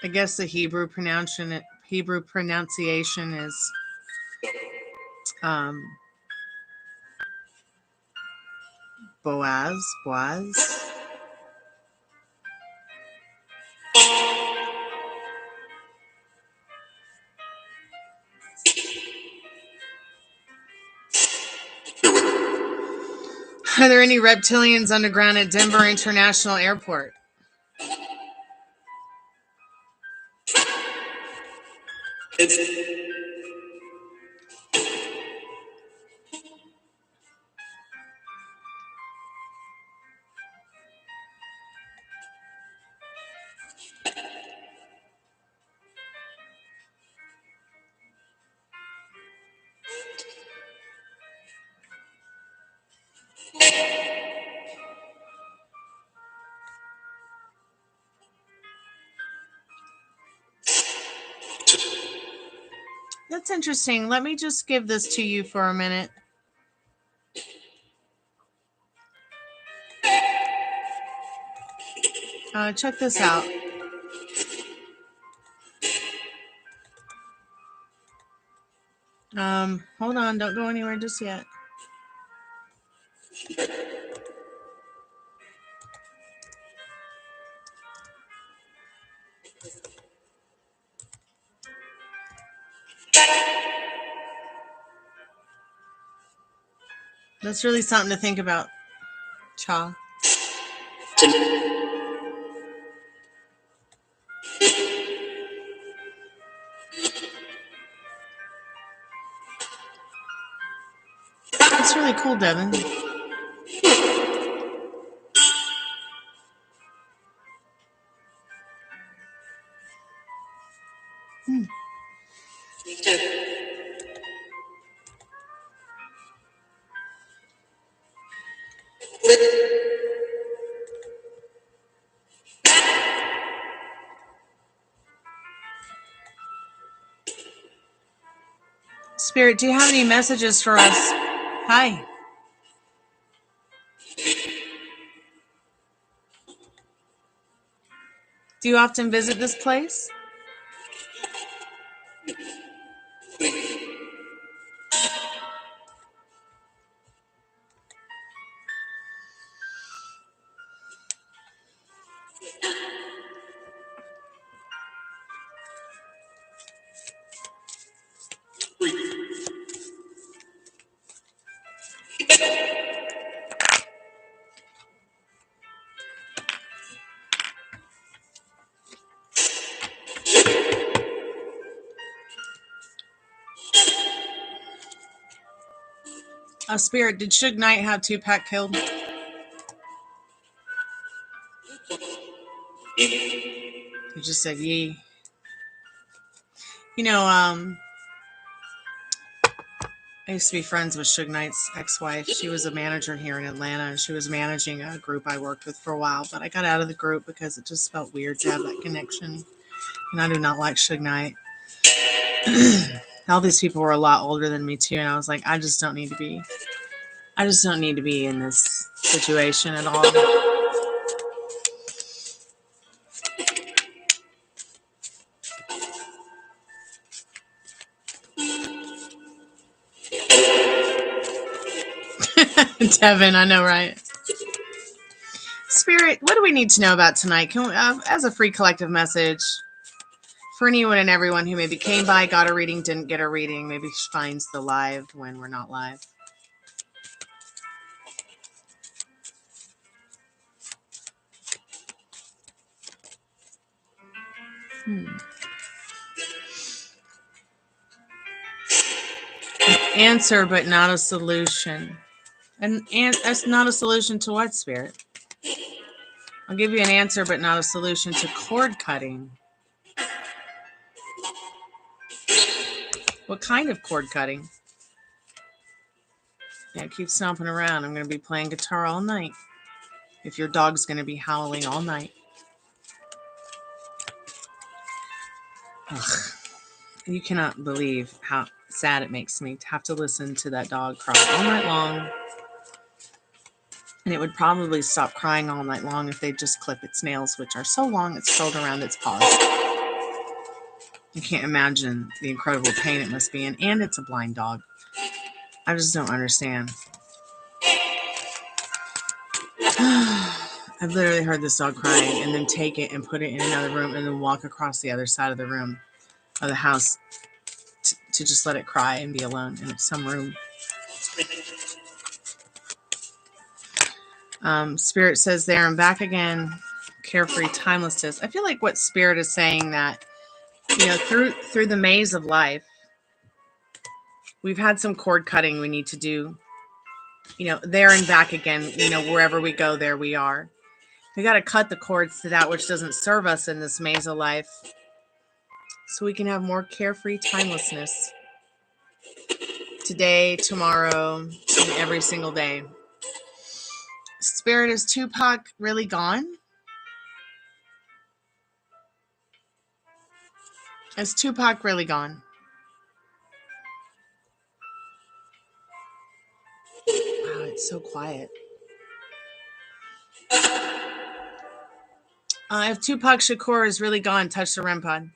I guess the Hebrew pronunciation is Boaz. Are there any reptilians underground at Denver International Airport? That's interesting. Let me just give this to you for a minute. Check this out. Hold on. Don't go anywhere just yet. That's really something to think about, Cha. That's really cool, Devin. Spirit, do you have any messages for us? Hi. Do you often visit this place? Spirit, did Suge Knight have Tupac killed? You just said yee. You know, I used to be friends with Suge Knight's ex-wife. She was a manager here in Atlanta, and she was managing a group I worked with for a while, but I got out of the group because it just felt weird to have that connection, and I do not like Suge Knight. All these people were a lot older than me, too, and I was like, I just don't need to be in this situation at all. Devin, I know, right? Spirit, what do we need to know about tonight? Can we, as a free collective message for anyone and everyone who maybe came by, got a reading, didn't get a reading, maybe finds the live when we're not live. Answer, but not a solution. And that's not a solution to what, Spirit? I'll give you an answer, but not a solution to cord cutting. What kind of cord cutting? Yeah, keep stomping around. I'm going to be playing guitar all night. If your dog's going to be howling all night. Ugh. You cannot believe how sad it makes me to have to listen to that dog cry all night long. And it would probably stop crying all night long if they just clip its nails, which are so long it's curled around its paws. You can't imagine the incredible pain it must be in. And it's a blind dog. I just don't understand. I've literally heard this dog crying and then take it and put it in another room and then walk across the other side of the room, of the house, to just let it cry and be alone in some room. Spirit says there, I'm back again. Carefree timelessness. I feel like what Spirit is saying that, you know, through the maze of life, we've had some cord cutting we need to do, you know, there and back again, you know, wherever we go, there we are. We got to cut the cords to that which doesn't serve us in this maze of life so we can have more carefree timelessness today, tomorrow, and every single day. Spirit, is Tupac really gone? Is Tupac really gone? Wow, it's so quiet. If Tupac Shakur is really gone, touch the REM pod.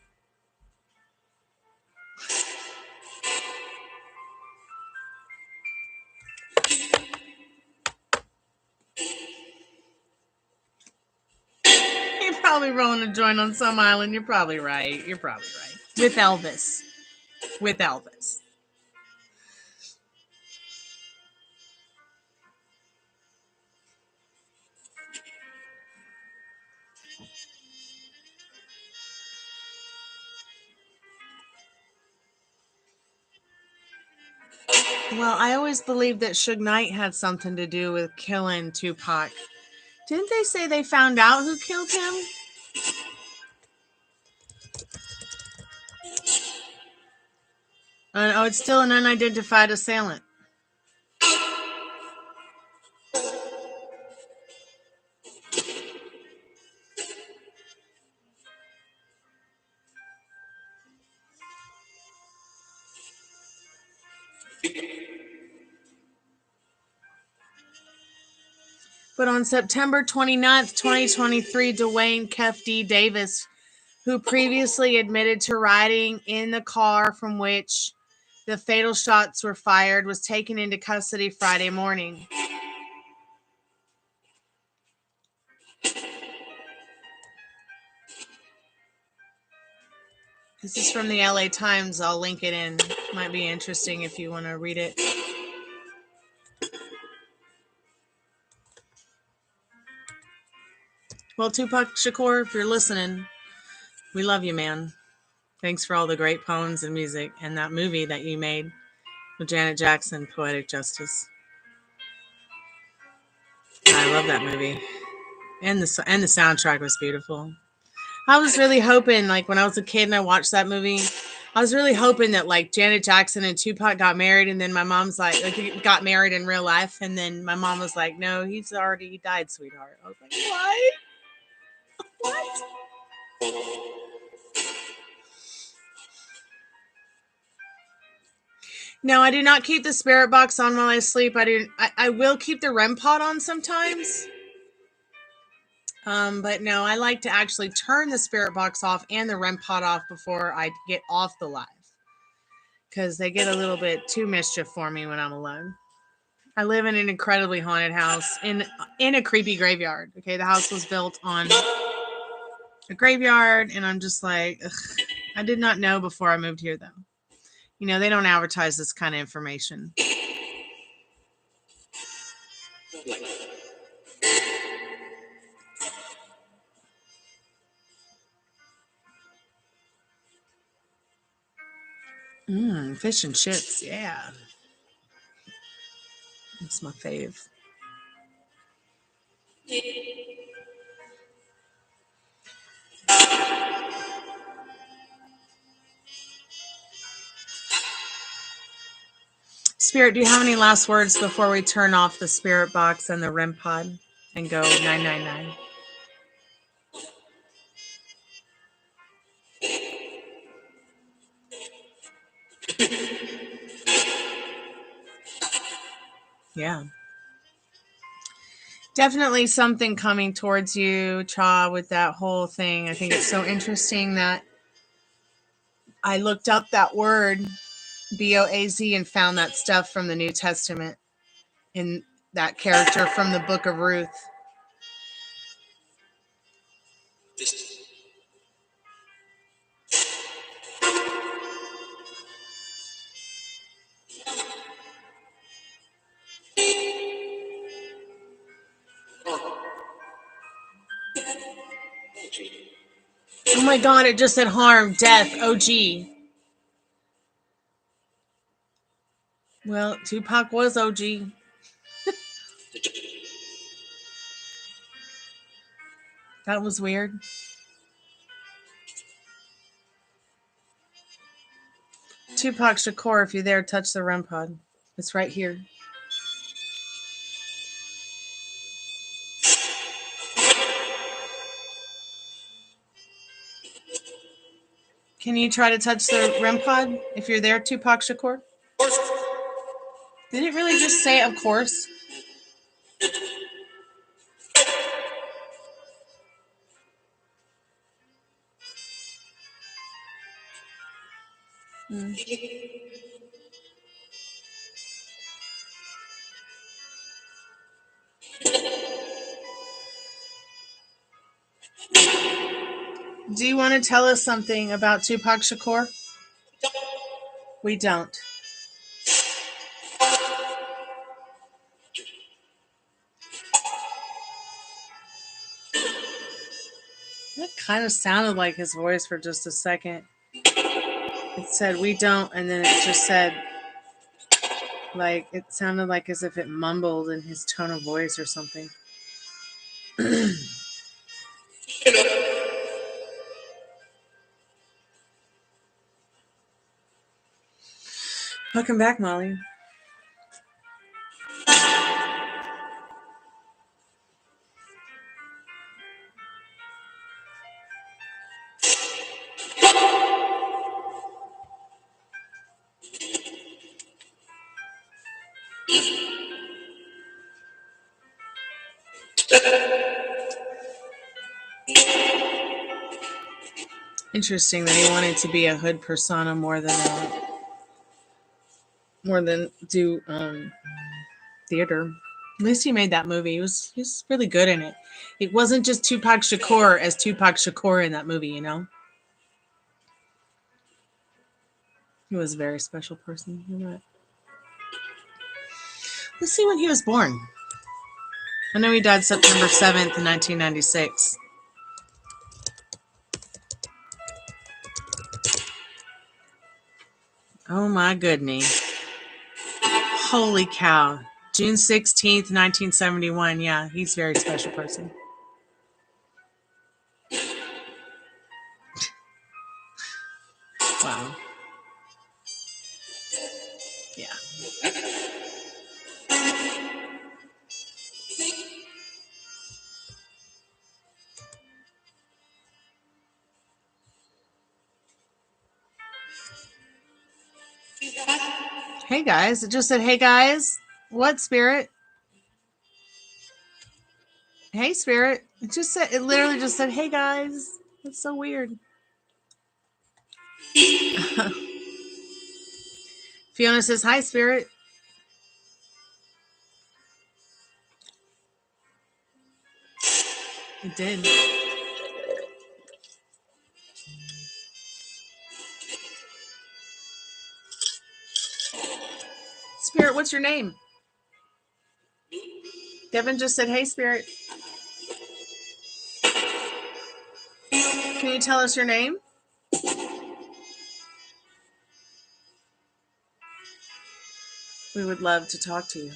You're probably rolling a joint on some island. You're probably right. You're probably right. With Elvis. With Elvis. Well, I always believed that Suge Knight had something to do with killing Tupac. Didn't they say they found out who killed him? Oh, it's still an unidentified assailant. But on September 29th, 2023, Dwayne Kef D. Davis, who previously admitted to riding in the car from which the fatal shots were fired, was taken into custody Friday morning. This is from the LA Times. I'll link it in. Might be interesting if you want to read it. Well, Tupac Shakur, if you're listening, we love you, man. Thanks for all the great poems and music and that movie that you made with Janet Jackson, Poetic Justice. I love that movie. And the soundtrack was beautiful. I was really hoping, like, when I was a kid and I watched that movie, I was really hoping that, like, Janet Jackson and Tupac got married, and then my mom's like got married in real life, and then my mom was like, no, he died, sweetheart. I was like, what? No, I do not keep the spirit box on while I sleep. I will keep the REM pod on sometimes. But no, I like to actually turn the spirit box off and the REM pod off before I get off the live, because they get a little bit too mischief for me when I'm alone. I live in an incredibly haunted house in a creepy graveyard. Okay, the house was built on a graveyard, and I'm just like, ugh. I did not know before I moved here, though. You know, they don't advertise this kind of information. Fish and chips, yeah. It's my fave. Spirit, do you have any last words before we turn off the spirit box and the REM pod and go 999? Yeah. Definitely something coming towards you, Cha, with that whole thing. I think it's so interesting that I looked up that word, B-O-A-Z, and found that stuff from the New Testament in that character from the book of Ruth. Oh my God, it just said harm, death, OG. Well, Tupac was OG. That was weird. Tupac Shakur, if you're there, touch the REM pod. It's right here. Can you try to touch the REM pod if you're there, Tupac Shakur? Did it really just say, of course? Do you want to tell us something about Tupac Shakur? We don't. That kind of sounded like his voice for just a second. It said, we don't, and then it just said, like, it sounded like as if it mumbled in his tone of voice or something. Welcome back, Molly. Interesting that he wanted to be a hood persona more than do theater. At least he made that movie. He was really good in it. It wasn't just Tupac Shakur as Tupac Shakur in that movie, you know? He was a very special person. You're right. Let's see when he was born. I know he died September 7th, 1996. Oh my goodness. Holy cow. June 16th, 1971. Yeah, he's a very special person. Wow. Yeah. Hey guys, it just said, hey guys. What, Spirit? Hey, Spirit. It literally just said, hey guys. That's so weird. Fiona says, hi, Spirit. It did. Spirit, what's your name? Devin just said, hey, Spirit. Can you tell us your name? We would love to talk to you.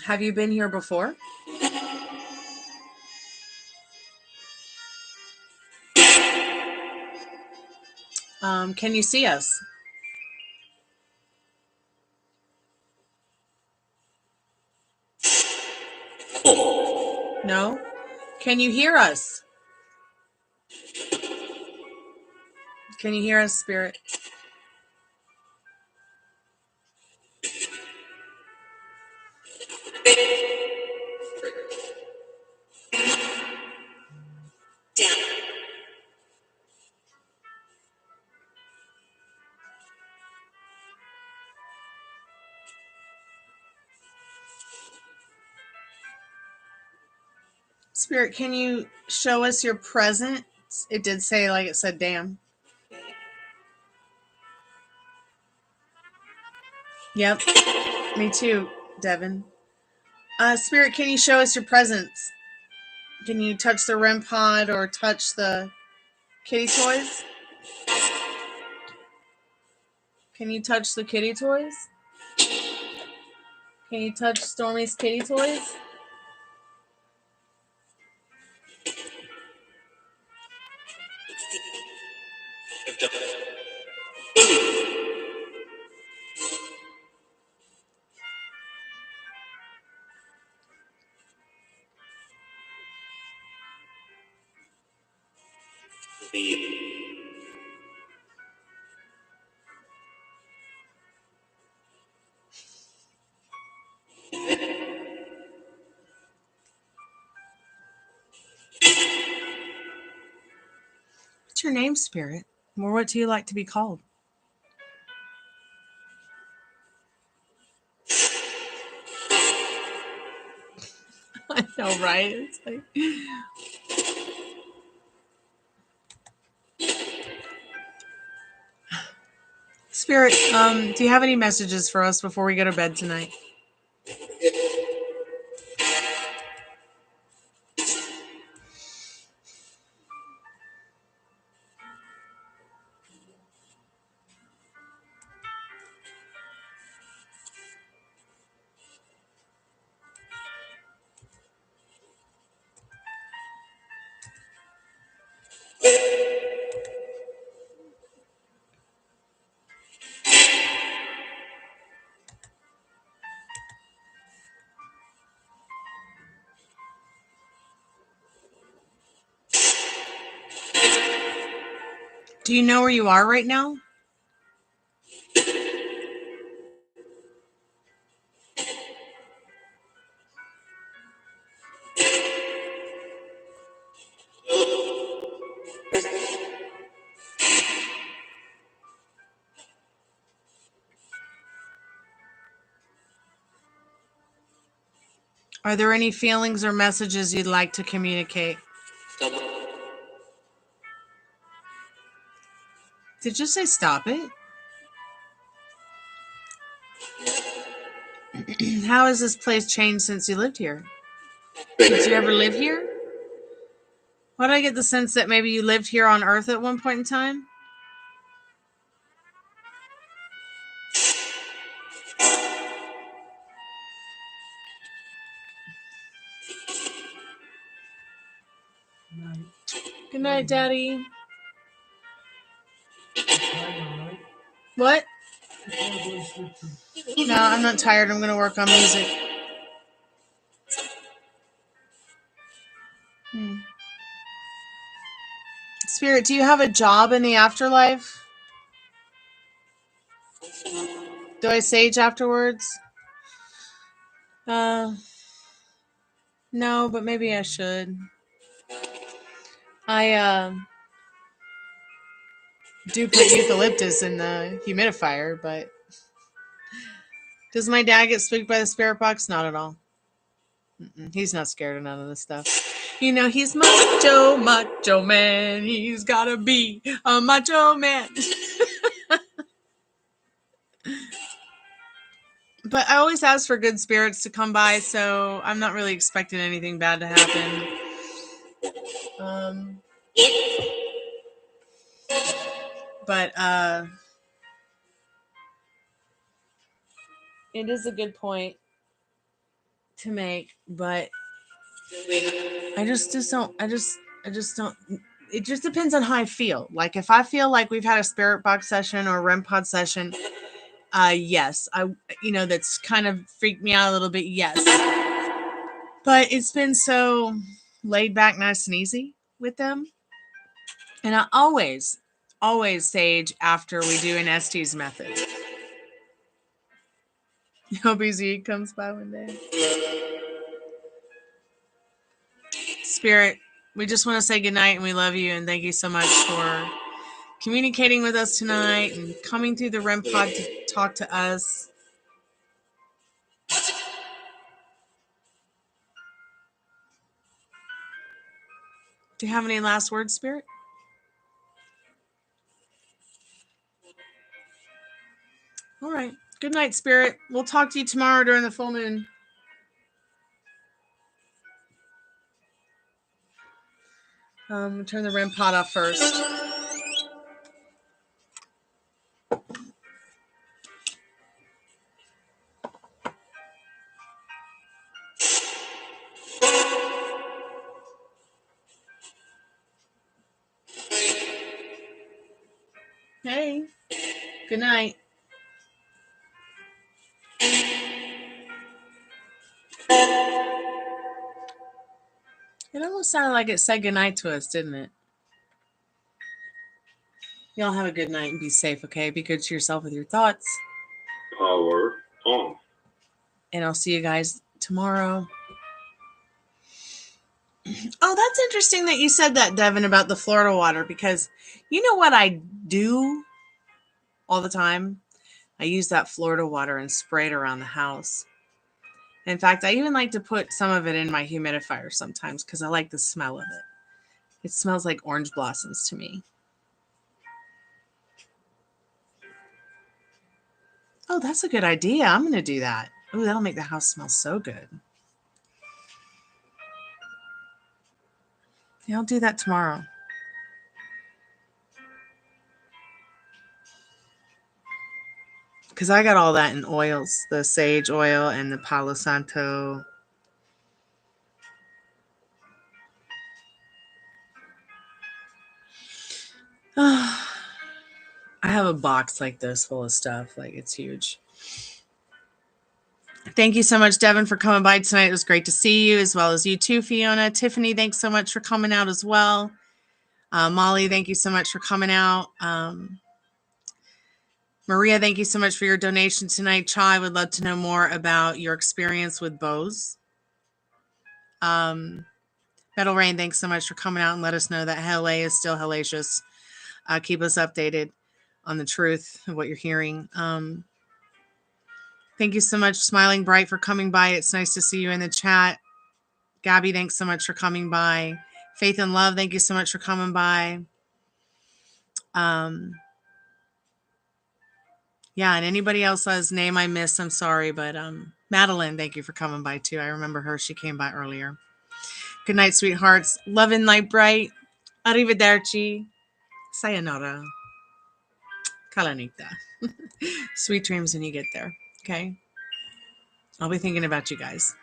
Have you been here before? Can you see us? No? Can you hear us? Can you hear us, Spirit? Spirit, can you show us your presence? It did say, like it said, damn. Yep. Me too, Devin. Spirit, can you show us your presence? Can you touch the REM pod or touch the kitty toys? Can you touch the kitty toys? Can you touch Stormy's kitty toys? What's your name, Spirit? Or what do you like to be called? I know, right? It's like... Spirit, do you have any messages for us before we go to bed tonight? Do you know where you are right now? Are there any feelings or messages you'd like to communicate? Did you say stop it? How has this place changed since you lived here? Did you ever live here? Why do I get the sense that maybe you lived here on Earth at one point in time? Good night, Daddy. What? No, I'm not tired. I'm going to work on music. Spirit, do you have a job in the afterlife? Do I sage afterwards? No, but maybe I should. I do put eucalyptus in the humidifier, but does my dad get spooked by the spirit box? Not at all. He's not scared of none of this stuff. You know, he's macho man. He's gotta be a macho man. But I always ask for good spirits to come by, so I'm not really expecting anything bad to happen. But it is a good point. to make, but I just don't. It just depends on how I feel. Like if I feel like we've had a spirit box session or a REM pod session, yes, that's kind of freaked me out a little bit. Yes, but it's been so laid back, nice and easy with them, and I always sage after we do an Estes method. Hope BZ comes by one day. Spirit, we just want to say goodnight and we love you and thank you so much for communicating with us tonight and coming through the REM pod to talk to us. Do you have any last words, Spirit? All right. Good night, Spirit. We'll talk to you tomorrow during the full moon. Turn the REM pod off first. Hey, good night. It almost sounded like it said goodnight to us, didn't it? Y'all have a good night and be safe, okay? Be good to yourself with your thoughts. Power on. And I'll see you guys tomorrow. Oh, that's interesting that you said that, Devin, about the Florida water, because you know what I do all the time? I use that Florida water and spray it around the house. In fact, I even like to put some of it in my humidifier sometimes because I like the smell of it. It smells like orange blossoms to me. Oh, that's a good idea. I'm going to do that. Oh, that'll make the house smell so good. Yeah, I'll do that tomorrow. Because I got all that in oils, the sage oil and the Palo Santo. I have a box like this full of stuff. Like, it's huge. Thank you so much, Devin, for coming by tonight. It was great to see you, as well as you too, Fiona. Tiffany, thanks so much for coming out as well. Molly, thank you so much for coming out. Maria, thank you so much for your donation tonight. Chai, would love to know more about your experience with bows. Metal Rain, thanks so much for coming out and let us know that LA is still hellacious. Keep us updated on the truth of what you're hearing. Thank you so much, Smiling Bright, for coming by. It's nice to see you in the chat. Gabby, thanks so much for coming by. Faith and Love, thank you so much for coming by. Yeah, and anybody else's name I missed, I'm sorry, but Madeline, thank you for coming by too. I remember her. She came by earlier. Good night, sweethearts. Love and light bright. Arrivederci. Sayonara. Kalanita. Sweet dreams when you get there, okay? I'll be thinking about you guys.